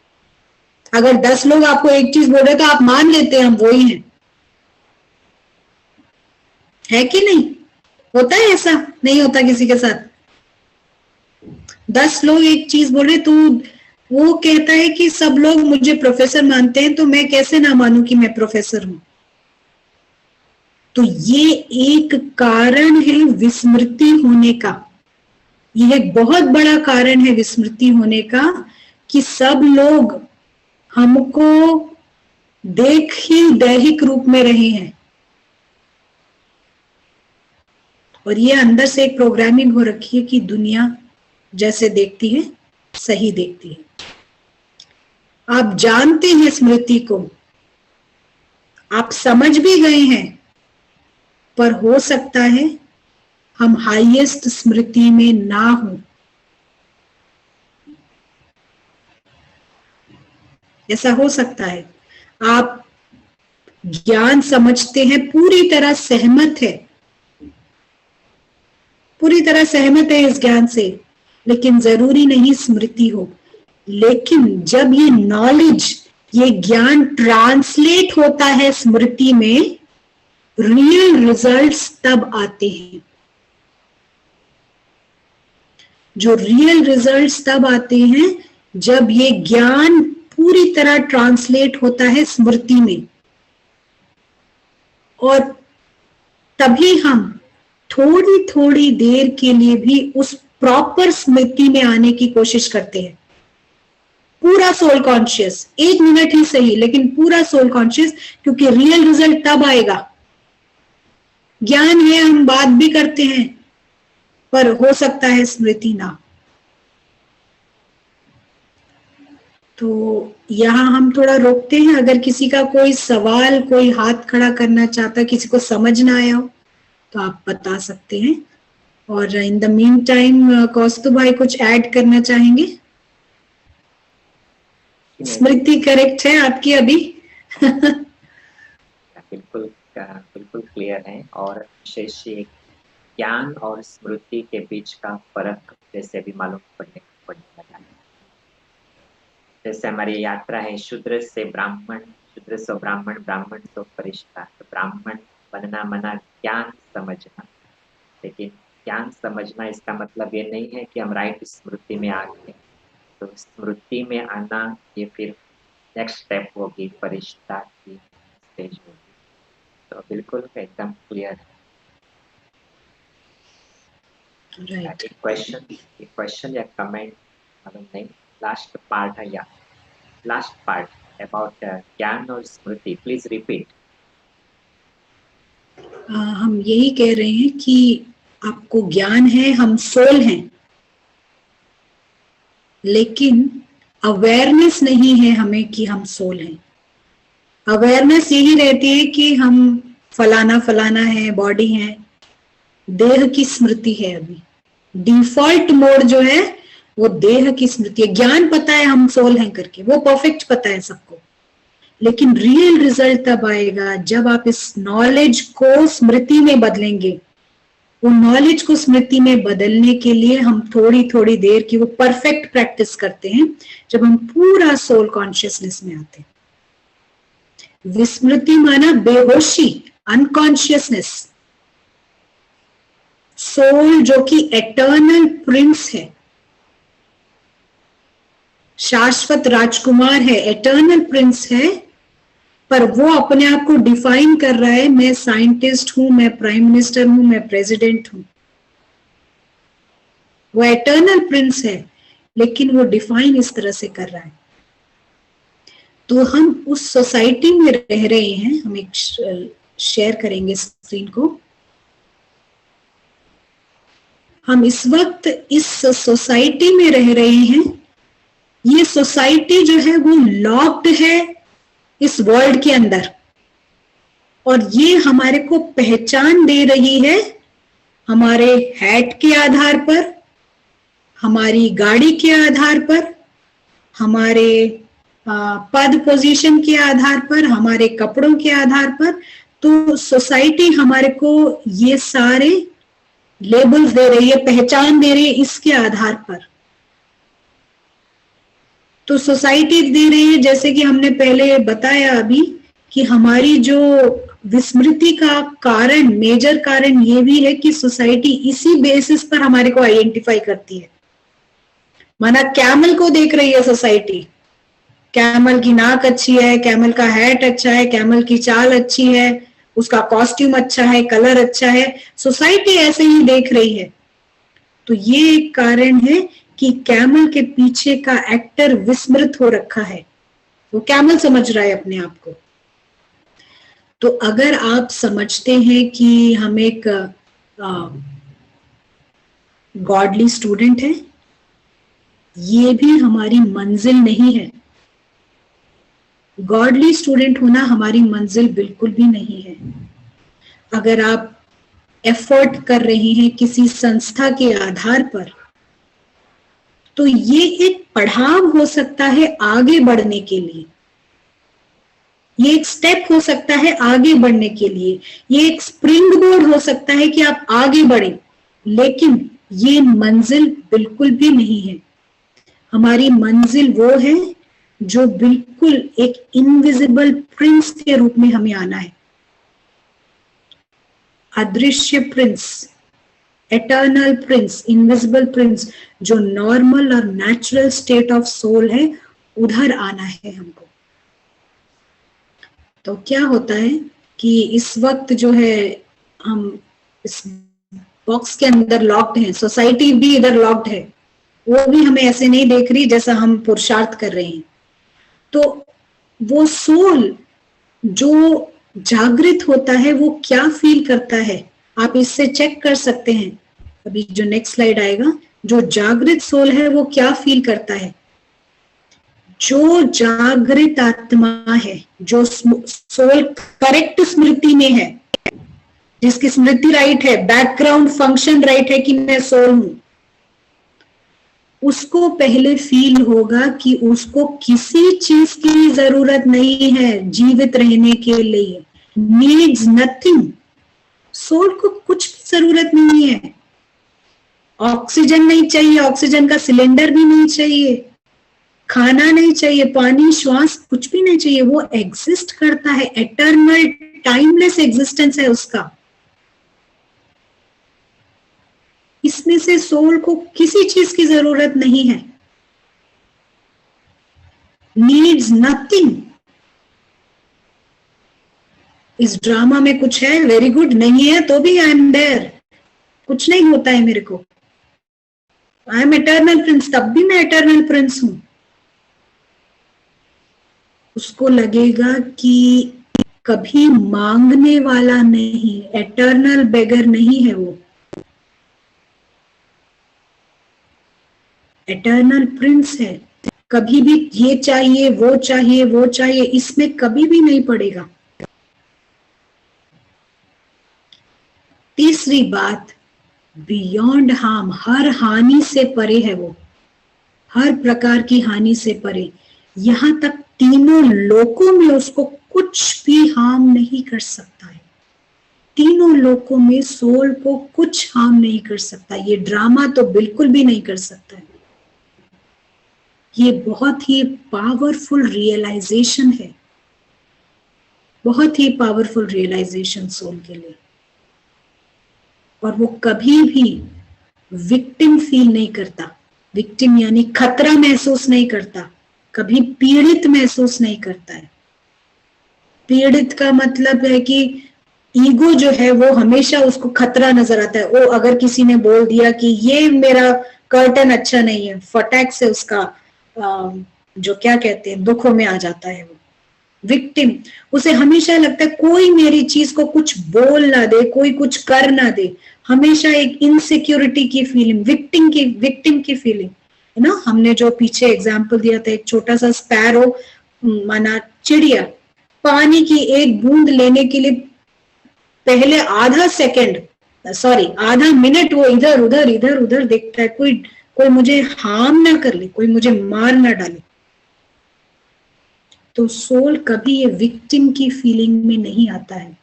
अगर 10 लोग आपको एक चीज बोल रहे तो आप मान लेते हैं हम वो ही हैं, है कि नहीं? होता है ऐसा? नहीं होता किसी के साथ? 10 लोग एक चीज बोल रहे तो वो कहता है कि सब लोग मुझे प्रोफेसर मानते हैं, तो मैं कैसे ना मानूं कि मैं प्रोफेसर हूं। तो ये एक कारण है विस्मृति होने का, यह एक बहुत बड़ा कारण है विस्मृति होने का, कि सब लोग हमको देख ही दैहिक रूप में रहे हैं, और ये अंदर से एक प्रोग्रामिंग हो रखी है कि दुनिया जैसे देखती है सही देखती है। आप जानते हैं स्मृति को, आप समझ भी गए हैं, पर हो सकता है हम हाईएस्ट स्मृति में ना हो। ऐसा हो सकता है। आप ज्ञान समझते हैं, पूरी तरह सहमत है, पूरी तरह सहमत है इस ज्ञान से, लेकिन जरूरी नहीं स्मृति हो। लेकिन जब ये नॉलेज, ये ज्ञान ट्रांसलेट होता है स्मृति में, रियल रिजल्ट्स तब आते हैं। जो रियल रिजल्ट्स तब आते हैं जब ये ज्ञान पूरी तरह ट्रांसलेट होता है स्मृति में, और तभी हम थोड़ी थोड़ी देर के लिए भी उस प्रॉपर स्मृति में आने की कोशिश करते हैं। पूरा सोल कॉन्शियस, 1 मिनट ही सही, लेकिन पूरा सोल कॉन्शियस, क्योंकि रियल रिजल्ट तब आएगा। ज्ञान है, हम बात भी करते हैं, पर हो सकता है स्मृति ना। तो यहां हम थोड़ा रोकते हैं। अगर किसी का कोई सवाल, कोई हाथ खड़ा करना चाहता, किसी को समझ ना आया हो तो आप बता सकते हैं। और इन द मीन टाइम कौस्तु भाई कुछ ऐड करना चाहेंगे? स्मृति करेक्ट है आपकी अभी? बिल्कुल क्लियर है। और विशेष ज्ञान और स्मृति के बीच का फर्क जैसे भी मालूम पड़ने लगा है। जैसे हमारी यात्रा है शूद्र से ब्राह्मण, शूद्र से ब्राह्मण, ब्राह्मण से फरिश्ता। तो ब्राह्मण बनना मना ज्ञान समझना, लेकिन ज्ञान समझना इसका मतलब ये नहीं है कि हम राइट स्मृति में आ गए। तो स्मृति में आना ये फिर नेक्स्ट स्टेप होगी, फरिश्ता की स्टेज होगी। तो बिल्कुल एकदम क्लियर है। राइट। क्वेश्चन या कमेंट नहीं, लास्ट पार्ट है, या लास्ट पार्ट अबाउट ज्ञान और स्मृति, प्लीज रिपीट। हम यही कह रहे हैं कि आपको ज्ञान है, हम सोल हैं, लेकिन अवेयरनेस नहीं है हमें कि हम सोल हैं। अवेयरनेस यही रहती है कि हम फलाना फलाना है, बॉडी है, देह की स्मृति है। अभी डिफॉल्ट मोड जो है वो देह की स्मृति है। ज्ञान पता है हम सोल हैं करके, वो परफेक्ट पता है सबको, लेकिन रियल रिजल्ट तब आएगा जब आप इस नॉलेज को स्मृति में बदलेंगे। वो नॉलेज को स्मृति में बदलने के लिए हम थोड़ी थोड़ी देर की वो परफेक्ट प्रैक्टिस करते हैं जब हम पूरा सोल कॉन्शियसनेस में आते हैं। विस्मृति माना बेहोशी, अनकॉन्शियसनेस। सोल जो कि एटर्नल प्रिंस है, शाश्वत राजकुमार है, एटर्नल प्रिंस है, पर वो अपने आप को डिफाइन कर रहा है, मैं साइंटिस्ट हूं, मैं प्राइम मिनिस्टर हूं, मैं प्रेसिडेंट हूं। वो एटर्नल प्रिंस है, लेकिन वो डिफाइन इस तरह से कर रहा है। तो हम उस सोसाइटी में रह रहे हैं। हम एक शेयर करेंगे स्क्रीन को। हम इस वक्त इस सोसाइटी में रह रहे हैं। ये सोसाइटी जो है वो लॉक्ड है इस वर्ल्ड के अंदर, और ये हमारे को पहचान दे रही है हमारे हैट के आधार पर, हमारी गाड़ी के आधार पर, हमारे पद पोजीशन के आधार पर, हमारे कपड़ों के आधार पर। तो सोसाइटी हमारे को ये सारे लेबल्स दे रही है, पहचान दे रही है इसके आधार पर। तो सोसाइटी दे रही है, जैसे कि हमने पहले बताया अभी, कि हमारी जो विस्मृति का कारण, मेजर कारण ये भी है कि सोसाइटी इसी बेसिस पर हमारे को आइडेंटिफाई करती है। माना कैमल को देख रही है सोसाइटी, कैमल की नाक अच्छी है, कैमल का हैट अच्छा है, कैमल की चाल अच्छी है, उसका कॉस्ट्यूम अच्छा है, कलर अच्छा है, सोसाइटी ऐसे ही देख रही है। तो ये एक कारण है कि कैमल के पीछे का एक्टर विस्मृत हो रखा है, वो कैमल समझ रहा है अपने आप को। तो अगर आप समझते हैं कि हम एक गॉडली स्टूडेंट है, ये भी हमारी मंजिल नहीं है। गॉडली स्टूडेंट होना हमारी मंजिल बिल्कुल भी नहीं है। अगर आप एफर्ट कर रहे हैं किसी संस्था के आधार पर, तो ये एक पड़ाव हो सकता है आगे बढ़ने के लिए, ये एक स्टेप हो सकता है आगे बढ़ने के लिए, ये एक स्प्रिंग बोर्ड हो सकता है कि आप आगे बढ़े, लेकिन ये मंजिल बिल्कुल भी नहीं है। हमारी मंजिल वो है जो बिल्कुल एक इनविजिबल प्रिंस के रूप में हमें आना है। अदृश्य Prince, eternal Prince, invisible Prince, जो नॉर्मल और नेचुरल स्टेट ऑफ सोल है, उधर आना है हमको। तो क्या होता है कि इस वक्त जो है हम इस बॉक्स के अंदर लॉक्ड हैं, सोसाइटी भी इधर लॉक्ड है, वो भी हमें ऐसे नहीं देख रही जैसा हम पुरुषार्थ कर रहे हैं। तो वो सोल जो जागृत होता है वो क्या फील करता है, आप इससे चेक कर सकते हैं। अभी जो नेक्स्ट स्लाइड आएगा, जो जागृत सोल है वो क्या फील करता है। जो जागृत आत्मा है, जो सोल करेक्ट स्मृति में है, जिसकी स्मृति राइट है, बैकग्राउंड फंक्शन राइट है कि मैं सोल हूं, उसको पहले फील होगा कि उसको किसी चीज की जरूरत नहीं है जीवित रहने के लिए। Needs nothing. सोल को कुछ भी जरूरत नहीं है। ऑक्सीजन नहीं चाहिए, ऑक्सीजन का सिलेंडर भी नहीं चाहिए, खाना नहीं चाहिए, पानी, श्वास, कुछ भी नहीं चाहिए। वो एग्जिस्ट करता है, एटर्नल टाइमलेस एग्जिस्टेंस है उसका। इसमें से सोल को किसी चीज की जरूरत नहीं है। Needs nothing. इस ड्रामा में कुछ है, वेरी गुड, नहीं है तो भी आई एम देयर, कुछ नहीं होता है मेरे को, आई एम एटर्नल प्रिंस, तब भी मैं एटर्नल प्रिंस हूं। उसको लगेगा कि कभी मांगने वाला नहीं, एटर्नल बेगर नहीं है वो, एटर्नल प्रिंस है। कभी भी ये चाहिए, वो चाहिए, वो चाहिए, इसमें कभी भी नहीं पड़ेगा। तीसरी बात, बियॉन्ड हार्म, हर हानि से परे है वो, हर प्रकार की हानि से परे। यहाँ तक तीनों लोकों में उसको कुछ भी हार्म नहीं कर सकता है। तीनों लोकों में सोल को कुछ हार्म नहीं कर सकता। ये ड्रामा तो बिल्कुल भी नहीं कर सकता है। ये बहुत ही पावरफुल रियलाइजेशन है, बहुत ही पावरफुल रियलाइजेशन सोल के लिए। और वो कभी भी विक्टिम फील नहीं करता। विक्टिम यानी खतरा महसूस नहीं करता, कभी पीड़ित महसूस नहीं करता है। पीड़ित का मतलब है कि ईगो जो है वो हमेशा उसको खतरा नजर आता है। वो अगर किसी ने बोल दिया कि ये मेरा कर्टन अच्छा नहीं है, फटाक से उसका जो क्या कहते हैं दुखों में आ जाता है। वो विक्टिम, उसे हमेशा लगता है कोई मेरी चीज को कुछ बोल ना दे, कोई कुछ कर ना दे। हमेशा एक इनसिक्योरिटी की फीलिंग, विक्टिम की फीलिंग है ना। हमने जो पीछे एग्जाम्पल दिया था, एक छोटा सा स्पैरो माना चिड़िया, पानी की एक बूंद लेने के लिए पहले आधा मिनट वो इधर उधर देखता है, कोई मुझे हार्म ना कर ले, कोई मुझे मार ना डाले। तो सोल कभी ये विक्टिम की फीलिंग में नहीं आता है,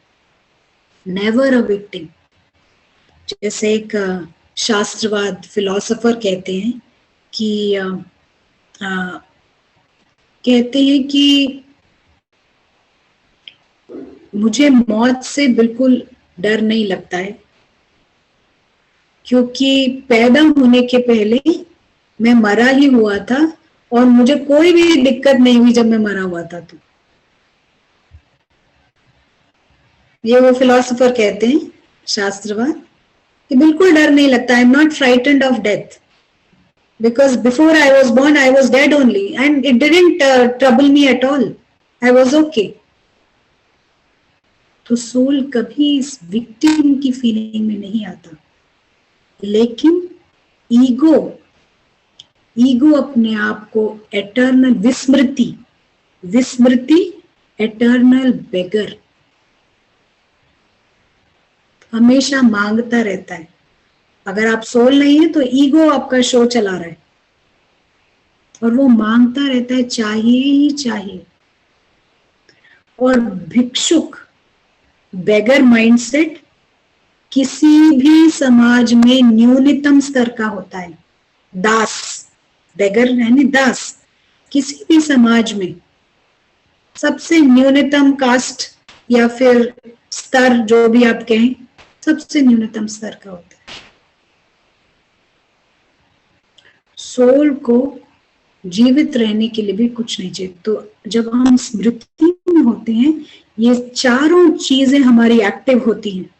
नेवर अ विक्टिम। जैसे एक शास्त्रवाद फिलोसोफर कहते हैं कि कहते हैं कि मुझे मौत से बिल्कुल डर नहीं लगता है, क्योंकि पैदा होने के पहले मैं मरा ही हुआ था और मुझे कोई भी दिक्कत नहीं हुई जब मैं मरा हुआ था। तो ये वो फिलोसोफर कहते हैं शास्त्रवाद कि बिल्कुल डर नहीं लगता। I am not frightened of death because before I was born I was dead only and it didn't trouble me at all. I was okay. तो सोल कभी इस विक्टिम की फीलिंग में नहीं आता, लेकिन ईगो अपने आप को एटर्नल विस्मृति एटर्नल बेगर हमेशा मांगता रहता है। अगर आप सोल नहीं है तो ईगो आपका शो चला रहा है और वो मांगता रहता है, चाहिए ही चाहिए। और भिक्षुक, बेगर माइंडसेट किसी भी समाज में न्यूनतम स्तर का होता है। दास, बेगर यानी दास, किसी भी समाज में सबसे न्यूनतम कास्ट या फिर स्तर जो भी आप कहें, सबसे न्यूनतम स्तर का होता है। सोल को जीवित रहने के लिए भी कुछ नहीं चाहिए। तो जब हम स्मृति में होते हैं, ये चारों चीजें हमारी एक्टिव होती हैं।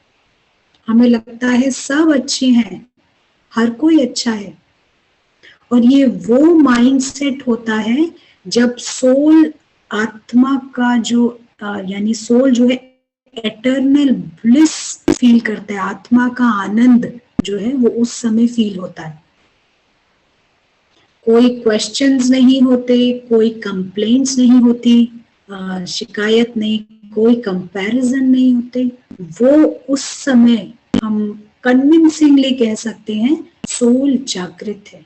हमें लगता है सब अच्छे हैं, हर कोई अच्छा है। और ये वो माइंडसेट होता है जब सोल आत्मा का जो यानी सोल जो है एटर्नल ब्लिस फील करता है, आत्मा का आनंद जो है वो उस समय फील होता है। कोई क्वेश्चंस नहीं होते, कोई कंप्लेंट्स नहीं होती, शिकायत नहीं, कोई कंपैरिजन नहीं होते। वो उस समय हम कन्विंसिंगली कह सकते हैं सोल जागृत है।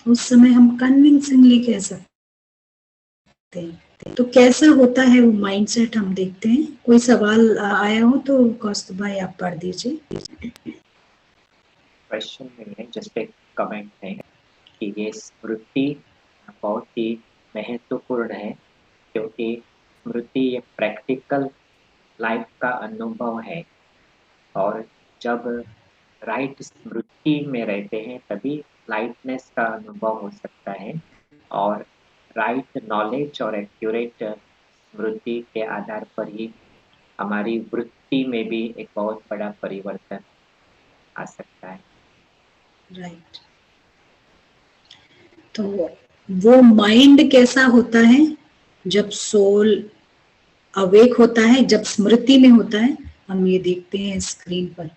उस समय हम कन्विंसिंगली कह सकते हैं। तो कैसा होता है वो माइंडसेट, हम देखते हैं। कोई सवाल आया हो तो कौस्तुभ भाई आप पढ़ दीजिए। क्वेश्चन नहीं है, जस्ट एक कमेंट है कि ये स्मृति बहुत ही महत्वपूर्ण है, क्योंकि स्मृति ये प्रैक्टिकल लाइफ का अनुभव है। और जब राइट स्मृति में रहते हैं तभी लाइटनेस का अनुभव हो सकता है। और राइट नॉलेज और एक्यूरेट स्मृति के आधार पर ही हमारी वृत्ति में भी एक बहुत बड़ा परिवर्तन आ सकता है। राइट। तो वो माइंड कैसा होता है जब सोल अवेक होता है, जब स्मृति में होता है, हम ये देखते हैं स्क्रीन पर।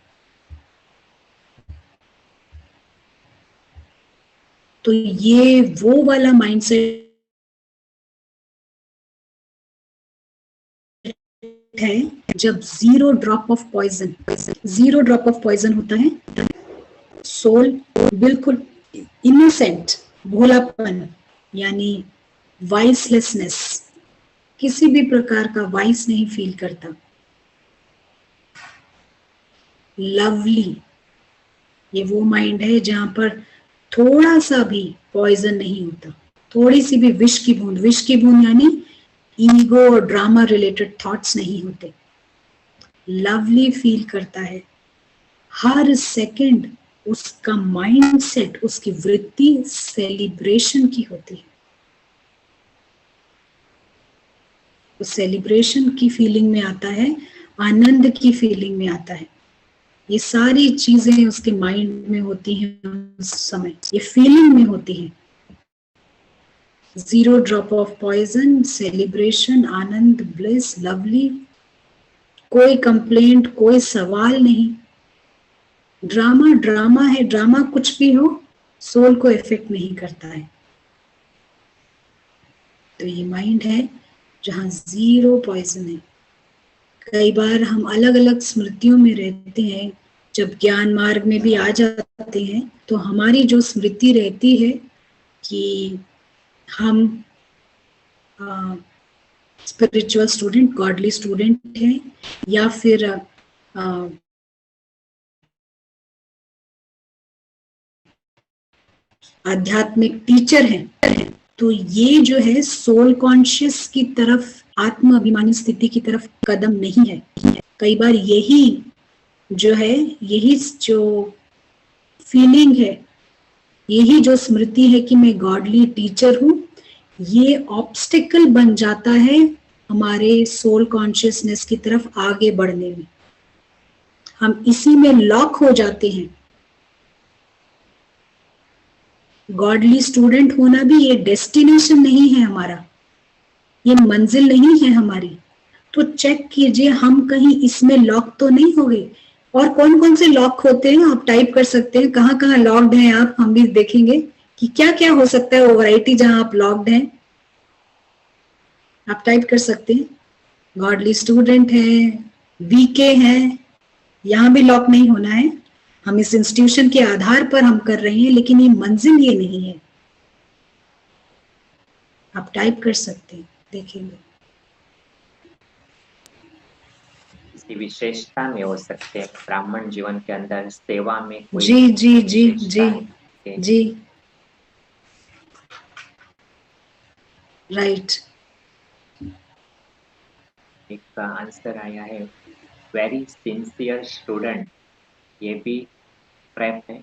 तो ये वो वाला माइंडसेट है जब जीरो ड्रॉप ऑफ पॉइजन होता है। सोल बिल्कुल इनोसेंट, भोलापन यानी वाइसलेसनेस, किसी भी प्रकार का वाइस नहीं फील करता। लवली, ये वो माइंड है जहां पर थोड़ा सा भी पॉइजन नहीं होता, थोड़ी सी भी विष की बूंद यानी ईगो और ड्रामा रिलेटेड थॉट्स नहीं होते। लवली फील करता है। हर सेकंड उसका माइंडसेट, उसकी वृत्ति सेलिब्रेशन की होती है। वो सेलिब्रेशन की फीलिंग में आता है, आनंद की फीलिंग में आता है। ये सारी चीजें उसके माइंड में होती हैं उस समय, ये फीलिंग में होती हैं। 0 ड्रॉप ऑफ पॉइजन, सेलिब्रेशन, आनंद, ब्लिस, लवली, कोई कंप्लेंट, कोई सवाल नहीं। ड्रामा ड्रामा है, ड्रामा कुछ भी हो सोल को इफेक्ट नहीं करता है। तो ये माइंड है जहां 0 पॉइजन है। कई बार हम अलग अलग स्मृतियों में रहते हैं, जब ज्ञान मार्ग में भी आ जाते हैं तो हमारी जो स्मृति रहती है कि हम स्पिरिचुअल स्टूडेंट, गॉडली स्टूडेंट हैं, या फिर आध्यात्मिक टीचर हैं, तो ये जो है सोल कॉन्शियस की तरफ, आत्म अभिमानी स्थिति की तरफ कदम नहीं है। कई बार यही जो है, यही जो फीलिंग है, यही जो स्मृति है कि मैं गॉडली टीचर हूं, ये ऑब्स्टिकल बन जाता है हमारे सोल कॉन्शियसनेस की तरफ आगे बढ़ने में। हम इसी में लॉक हो जाते हैं। गॉडली स्टूडेंट होना भी ये डेस्टिनेशन नहीं है हमारा, ये मंजिल नहीं है हमारी। तो चेक कीजिए हम कहीं इसमें लॉक तो नहीं हो गए। और कौन कौन से लॉक होते हैं आप टाइप कर सकते हैं, कहाँ कहाँ लॉक्ड हैं आप, हम भी देखेंगे कि क्या क्या हो सकता है वो वैरायटी जहां आप लॉक्ड हैं। आप टाइप कर सकते हैं, गॉडली स्टूडेंट है, वीके है, यहां भी लॉक नहीं होना है। हम इस इंस्टीट्यूशन के आधार पर हम कर रहे हैं, लेकिन ये मंजिल ये नहीं है। आप टाइप कर सकते हैं, देखेंगे। किसी विशेषता में हो सकते हैं, ब्राह्मण जीवन के अंदर सेवा में कोई जी जी जी जी जी, राइट। एक आंसर आया है, वेरी सिंसियर स्टूडेंट, ये भी ट्रैप है।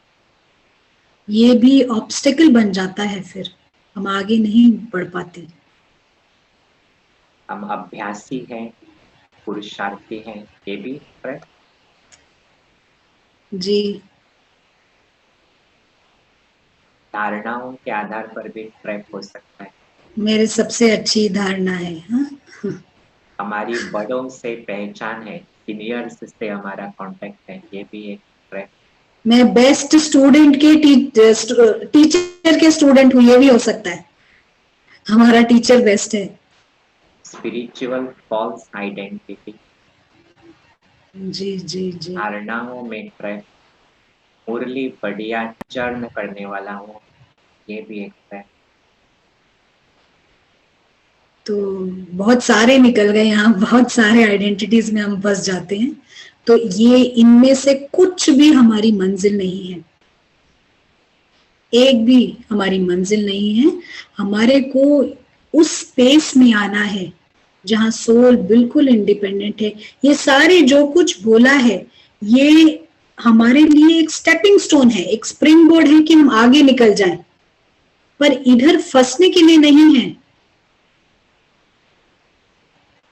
ये भी ऑब्स्टेकल बन जाता है, फिर हम आगे नहीं बढ़ पाते। हम अभ्यासी हैं, पुरुषार्थी हैं, ये भी ट्रैप। जी, धारणाओं के आधार पर भी ट्रैप हो सकता है। मेरे सबसे अच्छी धारणा है। हाँ? हमारी बड़ों से पहचान है, सीनियर्स से हमारा कांटेक्ट है, ये भी एक ट्रैप। मैं बेस्ट स्टूडेंट के टीचर के स्टूडेंट हूँ, ये भी हो सकता है, हमारा टीचर बेस्ट है। स्पिरिचुअल फॉल्स आइडेंटिटी, जी जी जी, धारणाओं में ट्रैप। मुरली बढ़िया चर्ण करने वाला हूँ, ये भी एक ट्रैप। तो बहुत सारे निकल गए यहाँ, बहुत सारे आइडेंटिटीज में हम फंस जाते हैं। तो ये इनमें से कुछ भी हमारी मंजिल नहीं है, एक भी हमारी मंजिल नहीं है। हमारे को उस स्पेस में आना है जहां सोल बिल्कुल इंडिपेंडेंट है। ये सारे जो कुछ बोला है, ये हमारे लिए एक स्टेपिंग स्टोन है, एक स्प्रिंग बोर्ड है कि हम आगे निकल जाएं, पर इधर फंसने के लिए नहीं है।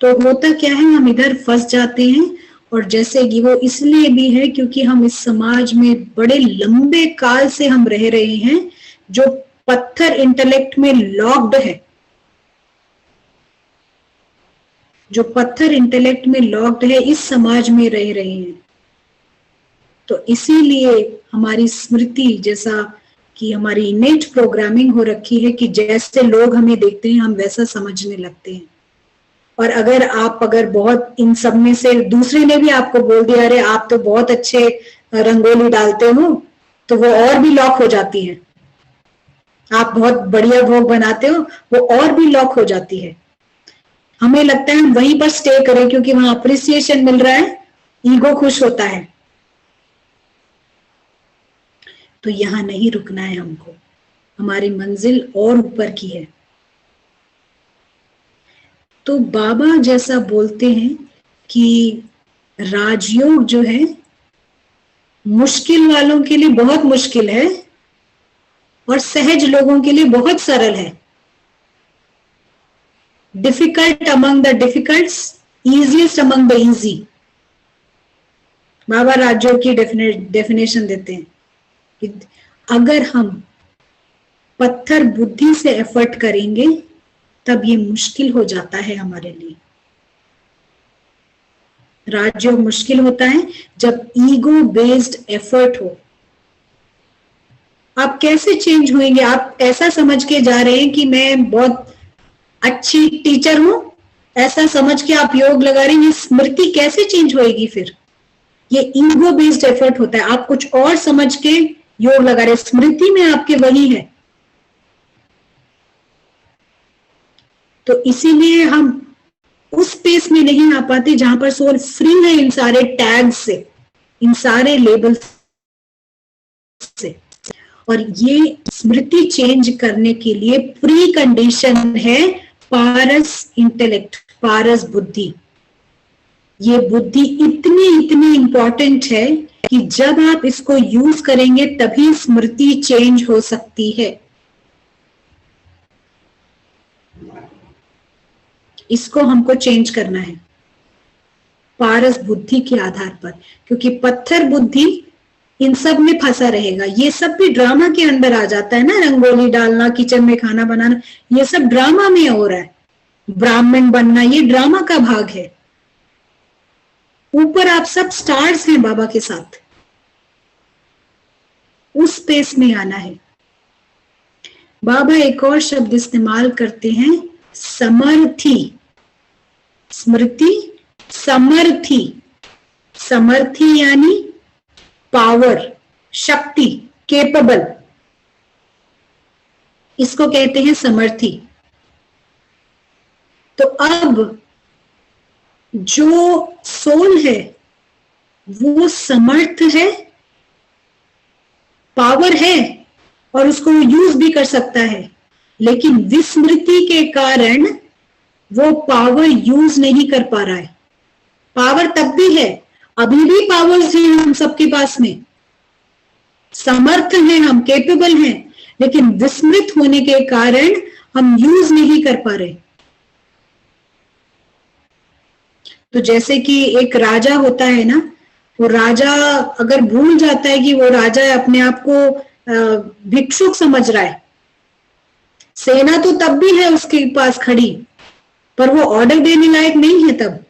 तो होता क्या है, हम इधर फंस जाते हैं। और जैसे कि वो इसलिए भी है क्योंकि हम इस समाज में बड़े लंबे काल से हम रह रहे हैं, जो पत्थर इंटेलेक्ट में लॉक्ड है, जो पत्थर इंटेलेक्ट में लॉक्ड है, इस समाज में रह रहे हैं। तो इसीलिए हमारी स्मृति, जैसा कि हमारी इनेट प्रोग्रामिंग हो रखी है कि जैसे लोग हमें देखते हैं हम वैसा समझने लगते हैं। और अगर बहुत इन सब में से दूसरे ने भी आपको बोल दिया अरे आप तो बहुत अच्छे रंगोली डालते हो, तो वो और भी लॉक हो जाती है। आप बहुत बढ़िया भोग बनाते हो, वो और भी लॉक हो जाती है। हमें लगता है हम वहीं पर स्टे करें क्योंकि वहां अप्रिसिएशन मिल रहा है, ईगो खुश होता है। तो यहां नहीं रुकना है हमको, हमारी मंजिल और ऊपर की है। तो बाबा जैसा बोलते हैं कि राजयोग जो है मुश्किल वालों के लिए बहुत मुश्किल है और सहज लोगों के लिए बहुत सरल है। Difficult among the difficults, easiest among the easy. Baba Rajyoga की डेफिनेशन देते हैं कि अगर हम पत्थर बुद्धि से एफर्ट करेंगे तब ये मुश्किल हो जाता है हमारे लिए। राजयोग मुश्किल होता है जब ईगो बेस्ड एफर्ट हो। आप कैसे चेंज होंगे? आप ऐसा समझ के जा रहे हैं कि मैं बहुत अच्छी टीचर हूं, ऐसा समझ के आप योग लगा रहे हैं, ये स्मृति कैसे चेंज होएगी फिर? ये ईगो बेस्ड एफर्ट होता है। आप कुछ और समझ के योग लगा रहे हैं, स्मृति में आपके वही है। तो इसीलिए हम उस स्पेस में नहीं आ पाते जहां पर सोल फ्री है इन सारे टैग से, इन सारे लेबल से। और ये स्मृति चेंज करने के लिए प्री कंडीशन है पारस इंटेलेक्ट, पारस बुद्धि। ये बुद्धि इतनी इतनी इंपॉर्टेंट है कि जब आप इसको यूज करेंगे तभी स्मृति चेंज हो सकती है। इसको हमको चेंज करना है पारस बुद्धि के आधार पर, क्योंकि पत्थर बुद्धि इन सब में फंसा रहेगा। ये सब भी ड्रामा के अंदर आ जाता है ना, रंगोली डालना, किचन में खाना बनाना, ये सब ड्रामा में हो रहा है। ब्राह्मण बनना ये ड्रामा का भाग है। ऊपर आप सब स्टार्स हैं बाबा के साथ, उस स्पेस में आना है। बाबा एक और शब्द इस्तेमाल करते हैं, समर्थी। स्मृति समर्थी, समर्थी यानी पावर, शक्ति, केपेबल, इसको कहते हैं समर्थी। तो अब जो सोल है वो समर्थ है, पावर है और उसको यूज भी कर सकता है, लेकिन विस्मृति के कारण वो पावर यूज नहीं कर पा रहा है। पावर तब भी है, अभी भी पावर्स हैं हम सबके पास में, समर्थ हैं हम, केपेबल हैं, लेकिन विस्मृत होने के कारण हम यूज नहीं कर पा रहे। तो जैसे कि एक राजा होता है ना, वो राजा अगर भूल जाता है कि वो राजा अपने आप को भिक्षुक समझ रहा है, सेना तो तब भी है उसके पास खड़ी, पर वो ऑर्डर देने लायक नहीं है, तब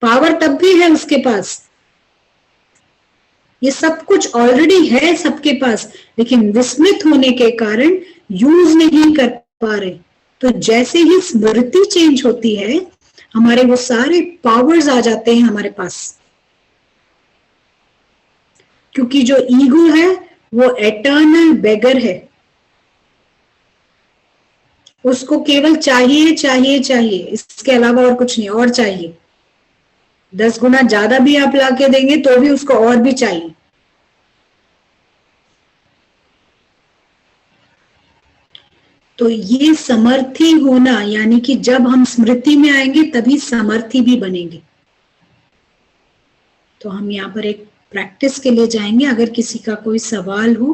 पावर तब भी है उसके पास, ये सब कुछ ऑलरेडी है सबके पास, लेकिन विस्मृत होने के कारण यूज नहीं कर पा रहे। तो जैसे ही स्मृति चेंज होती है, हमारे वो सारे पावर्स आ जाते हैं हमारे पास। क्योंकि जो ईगो है वो एटर्नल बेगर है, उसको केवल चाहिए चाहिए चाहिए, इसके अलावा और कुछ नहीं, और चाहिए। 10 गुना ज्यादा भी आप लाके देंगे तो भी उसको और भी चाहिए। तो ये समर्थी होना, यानी कि जब हम स्मृति में आएंगे तभी समर्थी भी बनेंगे। तो हम यहाँ पर एक प्रैक्टिस के लिए जाएंगे। अगर किसी का कोई सवाल हो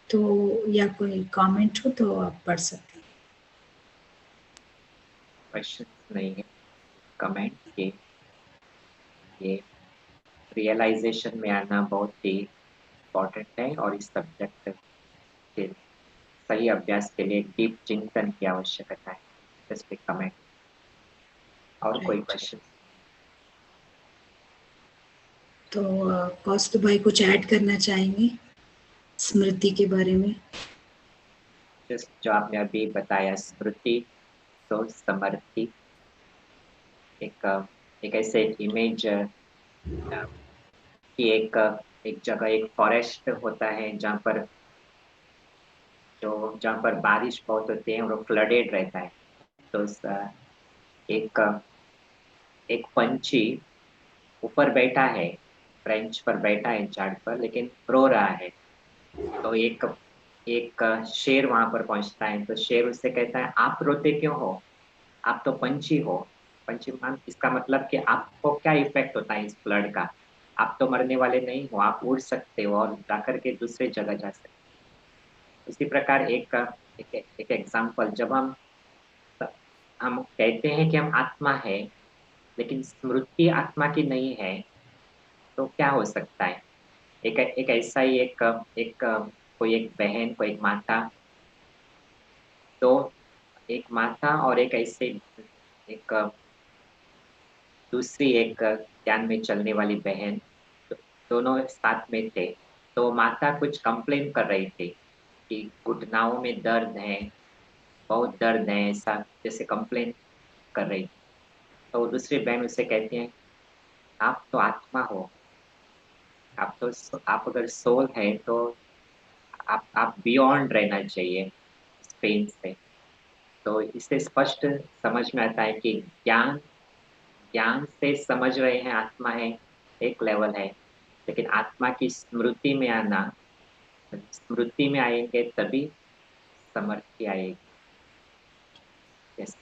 तो या कोई कमेंट हो तो आप पढ़ सकते हैं। क्वेश्चन नहीं है, कमेंट के। ये रियलाइजेशन में आना बहुत ही इम्पोर्टेंट है और इस सब्जेक्ट के सही अभ्यास के लिए डीप चिंतन की आवश्यकता है। Just comment. और कोई क्वेश्चन? तो कौस्तु भाई कुछ ऐड करना चाहेंगे स्मृति के बारे में? जस्ट जो आपने अभी बताया, स्मृति तो समर्थी, एक ऐसे इमेज कि एक जगह एक फॉरेस्ट होता है जहाँ पर जो जहाँ पर बारिश बहुत होती है और वो फ्लडेड रहता है, तो एक एक पंछी ऊपर बैठा है, ब्रांच पर बैठा है झाड़ पर, लेकिन रो रहा है। तो एक एक शेर वहां पर पहुंचता है, तो शेर उससे कहता है, आप रोते क्यों हो? आप तो पंछी हो। पंछी मान इसका मतलब कि आपको क्या इफेक्ट होता है इस फ्लड का? आप तो मरने वाले नहीं हो, आप उड़ सकते हो और जाकर के दूसरे जगह जा सकते हो। इसी प्रकार एक एग्जाम्पल, जब हम कहते हैं कि हम आत्मा है, लेकिन स्मृति आत्मा की नहीं है, तो क्या हो सकता है? एक ऐसा ही एक कोई एक बहन, कोई एक माता, तो एक माता और एक ऐसे एक दूसरी एक ज्ञान में चलने वाली बहन, दोनों साथ में थे। तो माता कुछ कंप्लेन कर रही थी कि घुटनाओं में दर्द है, बहुत दर्द है, ऐसा जैसे कंप्लेन कर रही थी। तो दूसरी बहन उससे कहती है, आप तो आत्मा हो, आप अगर सोल है तो आप बियॉन्ड रहना चाहिए इस पेन से। तो इससे स्पष्ट समझ में आता है कि ज्ञान ज्ञान से समझ रहे हैं आत्मा है, एक लेवल है, लेकिन आत्मा की स्मृति में आना, स्मृति में आएंगे तभी समर्थी आएगी। Yes.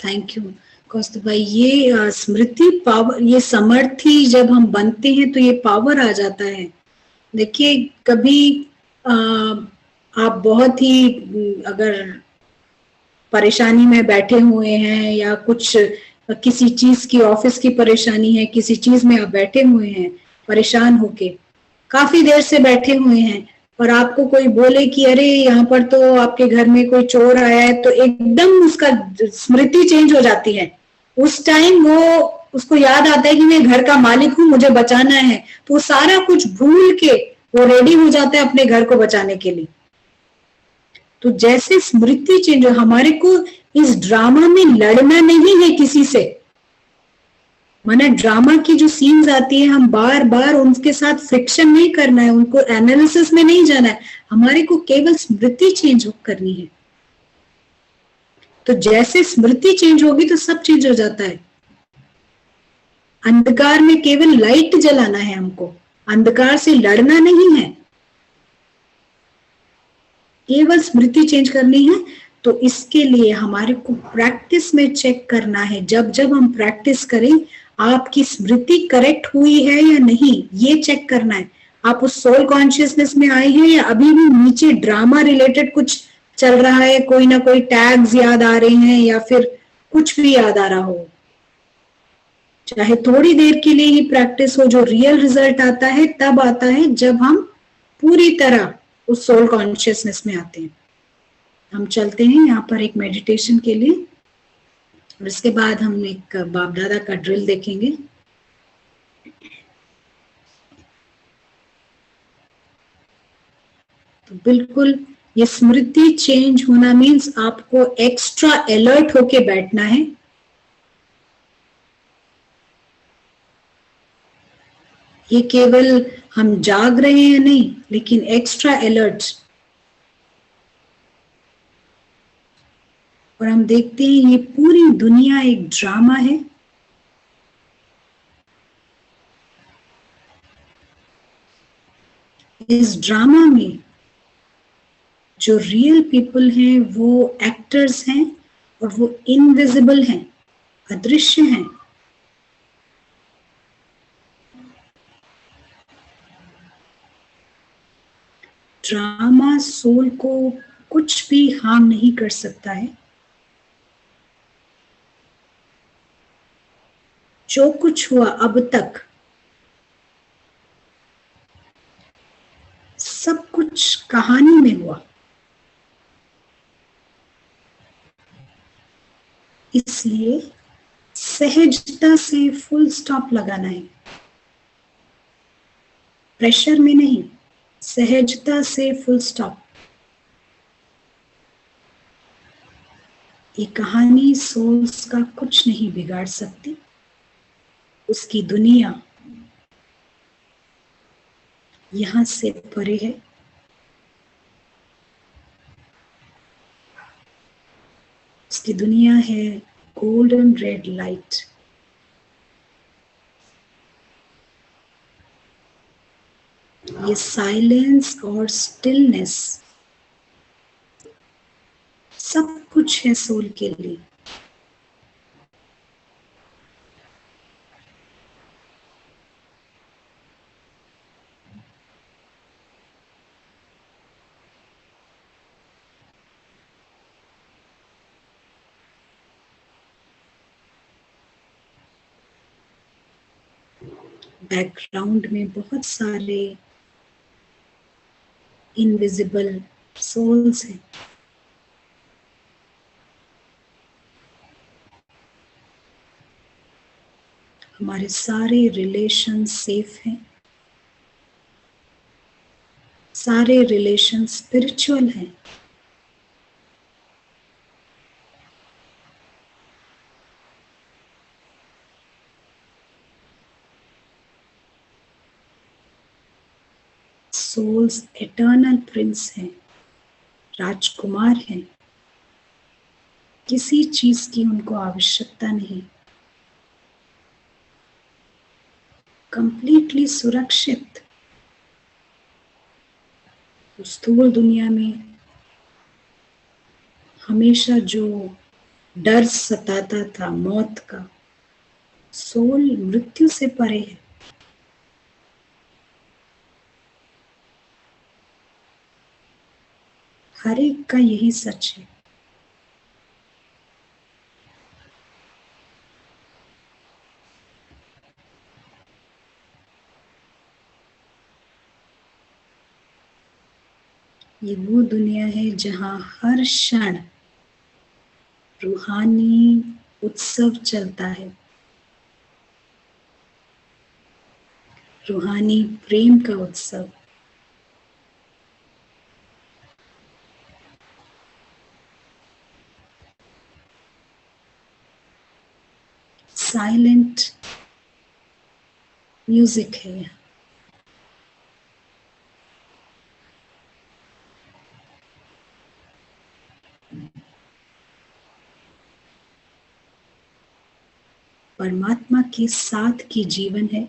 थैंक यू कौस्तुभ भाई। ये स्मृति पावर, ये समर्थी जब हम बनते हैं तो ये पावर आ जाता है। देखिए कभी आप बहुत ही अगर परेशानी में बैठे हुए हैं या कुछ किसी चीज की, ऑफिस की परेशानी है, किसी चीज में आप बैठे हुए हैं परेशान होके, काफी देर से बैठे हुए हैं, और आपको कोई बोले कि अरे यहाँ पर तो आपके घर में कोई चोर आया है, तो एकदम उसका स्मृति चेंज हो जाती है। उस टाइम वो उसको याद आता है कि मैं घर का मालिक हूँ, मुझे बचाना है, तो वो सारा कुछ भूल के वो रेडी हो जाता है अपने घर को बचाने के लिए। तो जैसे स्मृति चेंज, हमारे को इस ड्रामा में लड़ना नहीं है किसी से। माना ड्रामा की जो सीन्स आती है, हम बार बार उनके साथ फ्रिक्शन नहीं करना है, उनको एनालिसिस में नहीं जाना है, हमारे को केवल स्मृति चेंज करनी है। तो जैसे स्मृति चेंज होगी तो सब चेंज हो जाता है। अंधकार में केवल लाइट जलाना है हमको, अंधकार से लड़ना नहीं है, केवल स्मृति चेंज करनी है। तो इसके लिए हमारे को प्रैक्टिस में चेक करना है। जब जब हम प्रैक्टिस करें, आपकी स्मृति करेक्ट हुई है या नहीं, ये चेक करना है। आप उस सोल कॉन्शियसनेस में आए हैं या अभी भी नीचे ड्रामा रिलेटेड कुछ चल रहा है, कोई ना कोई टैग्स याद आ रहे हैं या फिर कुछ भी याद आ रहा हो। चाहे थोड़ी देर के लिए ही प्रैक्टिस हो, जो रियल रिजल्ट आता है तब आता है जब हम पूरी तरह उस सोल कॉन्शियसनेस में आते हैं। हम चलते हैं यहाँ पर एक मेडिटेशन के लिए, और इसके बाद हम एक बाप दादा का ड्रिल देखेंगे। तो बिल्कुल ये स्मृति चेंज होना मीन्स आपको एक्स्ट्रा अलर्ट होके बैठना है। ये केवल हम जाग रहे हैं नहीं, लेकिन एक्स्ट्रा अलर्ट। और हम देखते हैं ये पूरी दुनिया एक ड्रामा है। इस ड्रामा में जो रियल पीपल हैं वो एक्टर्स हैं, और वो इनविजिबल हैं, अदृश्य हैं। ड्रामा सोल को कुछ भी हार्म नहीं कर सकता है। जो कुछ हुआ अब तक, सब कुछ कहानी में हुआ। इसलिए सहजता से फुल स्टॉप लगाना है, प्रेशर में नहीं, सहजता से फुल स्टॉप। ये कहानी सोल्स का कुछ नहीं बिगाड़ सकती। उसकी दुनिया यहां से परे है। इसकी दुनिया है गोल्डन रेड लाइट। ये साइलेंस और स्टिलनेस सब कुछ है सोल के लिए। बैकग्राउंड में बहुत सारे इनविजिबल सोल्स हैं। हमारे सारे रिलेशन सेफ हैं, सारे रिलेशन स्पिरिचुअल हैं। सोल्स एटर्नल प्रिंस हैं, राजकुमार हैं। किसी चीज की उनको आवश्यकता नहीं, कंप्लीटली सुरक्षित। स्थूल दुनिया में हमेशा जो डर सताता था मौत का, सोल मृत्यु से परे है। हर एक का यही सच है। ये वो दुनिया है जहां हर क्षण रूहानी उत्सव चलता है, रूहानी प्रेम का उत्सव। साइलेंट म्यूजिक है यहाँ। परमात्मा के साथ की जीवन है।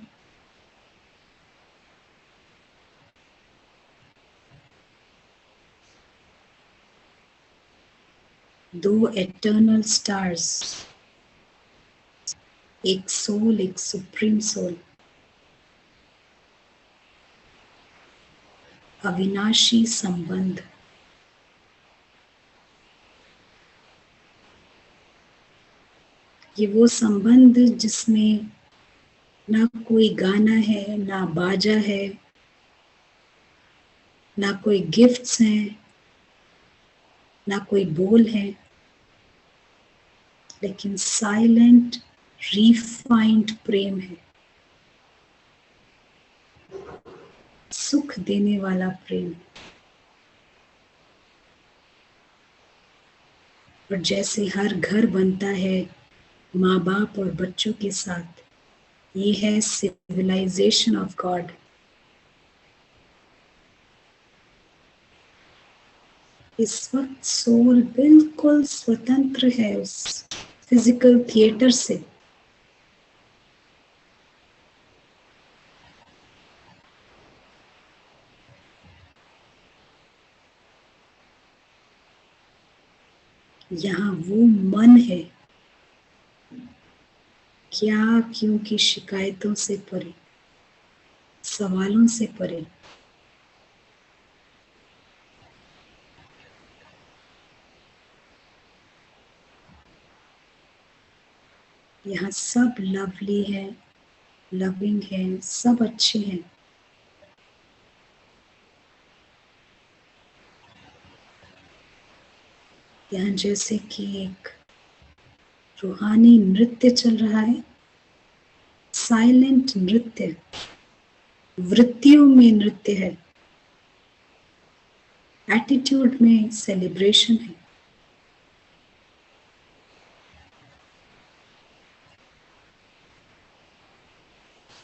दो एटर्नल स्टार्स, एक सोल, एक सुप्रीम सोल, अविनाशी संबंध। ये वो संबंध जिसमें ना कोई गाना है, ना बाजा है, ना कोई गिफ्ट्स हैं, ना कोई बोल है, लेकिन साइलेंट रिफाइंड प्रेम है, सुख देने वाला प्रेम। और जैसे हर घर बनता है माँ बाप और बच्चों के साथ, ये है सिविलाइजेशन ऑफ गॉड। इस वक्त सोल बिल्कुल स्वतंत्र है उस फिजिकल थिएटर से। यहाँ वो मन है क्या क्यों की शिकायतों से परे, सवालों से परे। यहाँ सब लवली है, लविंग है, सब अच्छे हैं। यहाँ जैसे कि एक रूहानी नृत्य चल रहा है, साइलेंट नृत्य, वृत्तियों में नृत्य है, एटीट्यूड में सेलिब्रेशन है।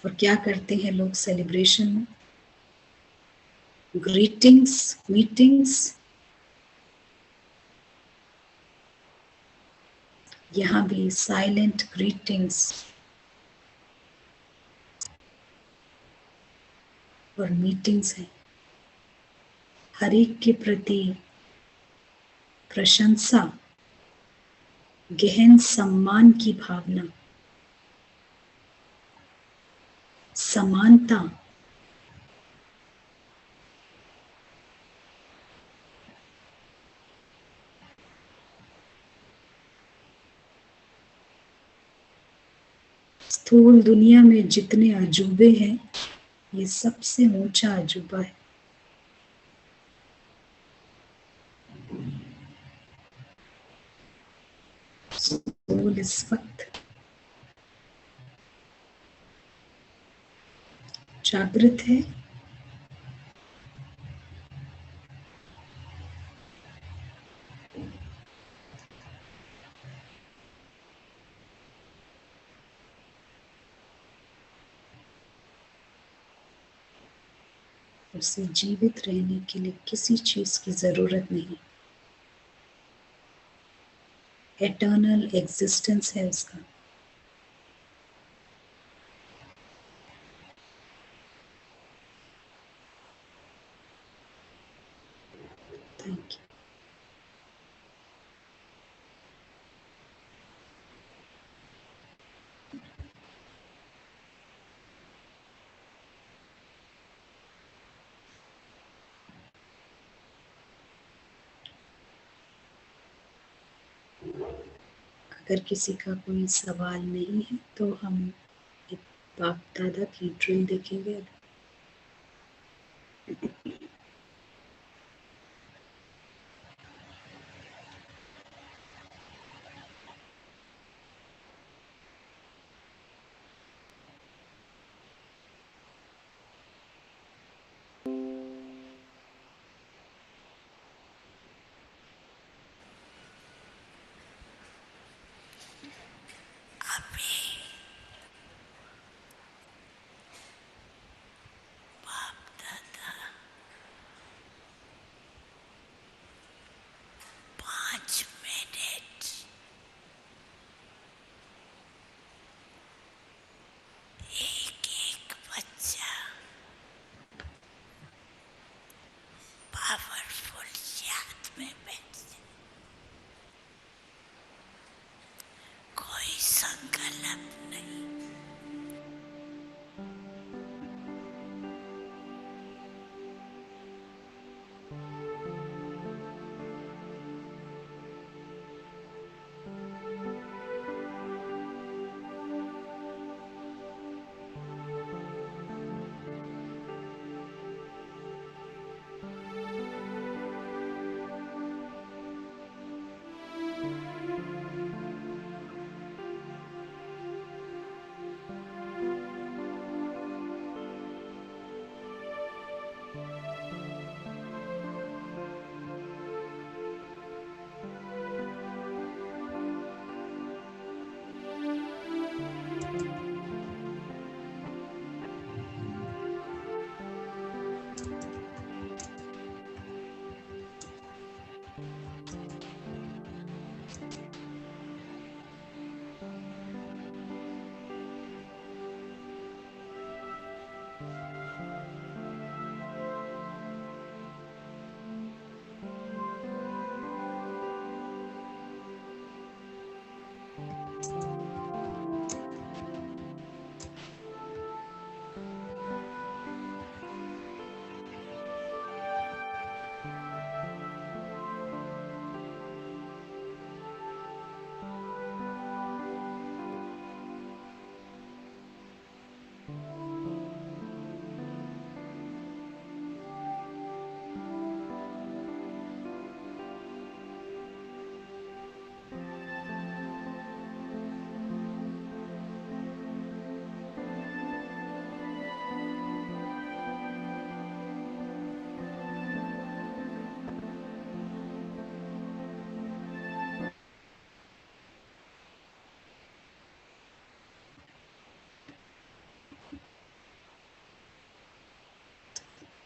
और क्या करते हैं लोग सेलिब्रेशन में? ग्रीटिंग्स, मीटिंग्स, यहाँ भी साइलेंट ग्रीटिंग्स और मीटिंग्स हैं। हर एक के प्रति प्रशंसा, गहन सम्मान की भावना, समानता, स्थूल दुनिया में जितने अजूबे हैं, ये सबसे ऊंचा अजूबा है। सोल इस वक्त जागृत है, उसे जीवित रहने के लिए किसी चीज की जरूरत नहीं। एटर्नल एग्जिस्टेंस है उसका। Thank you. अगर किसी का कोई सवाल नहीं है तो हम एक बाप दादा की ड्रिल देखेंगे।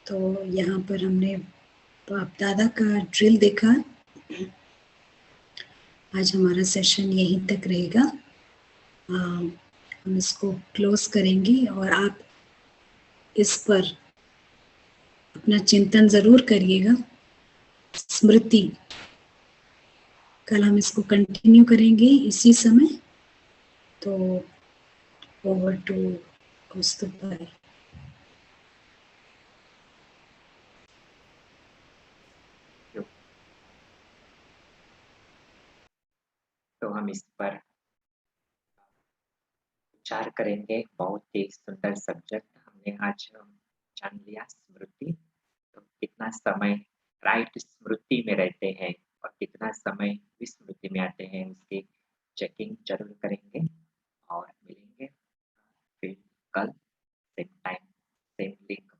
तो यहाँ पर हमने बाप दादा का ड्रिल देखा। आज हमारा सेशन यहीं तक रहेगा। हम इसको क्लोज करेंगे और आप इस पर अपना चिंतन जरूर करिएगा। स्मृति, कल हम इसको कंटिन्यू करेंगे इसी समय। तो ओवर टू कौस्तुभ भाई। तो हम इस पर विचार करेंगे। बहुत ही सुंदर सब्जेक्ट हमने आज जान लिया, स्मृति। तो कितना समय राइट स्मृति में रहते हैं और कितना समय विस्मृति में आते हैं, उसकी चेकिंग जरूर करेंगे और मिलेंगे फिर कल सेम टाइम सेम लिंक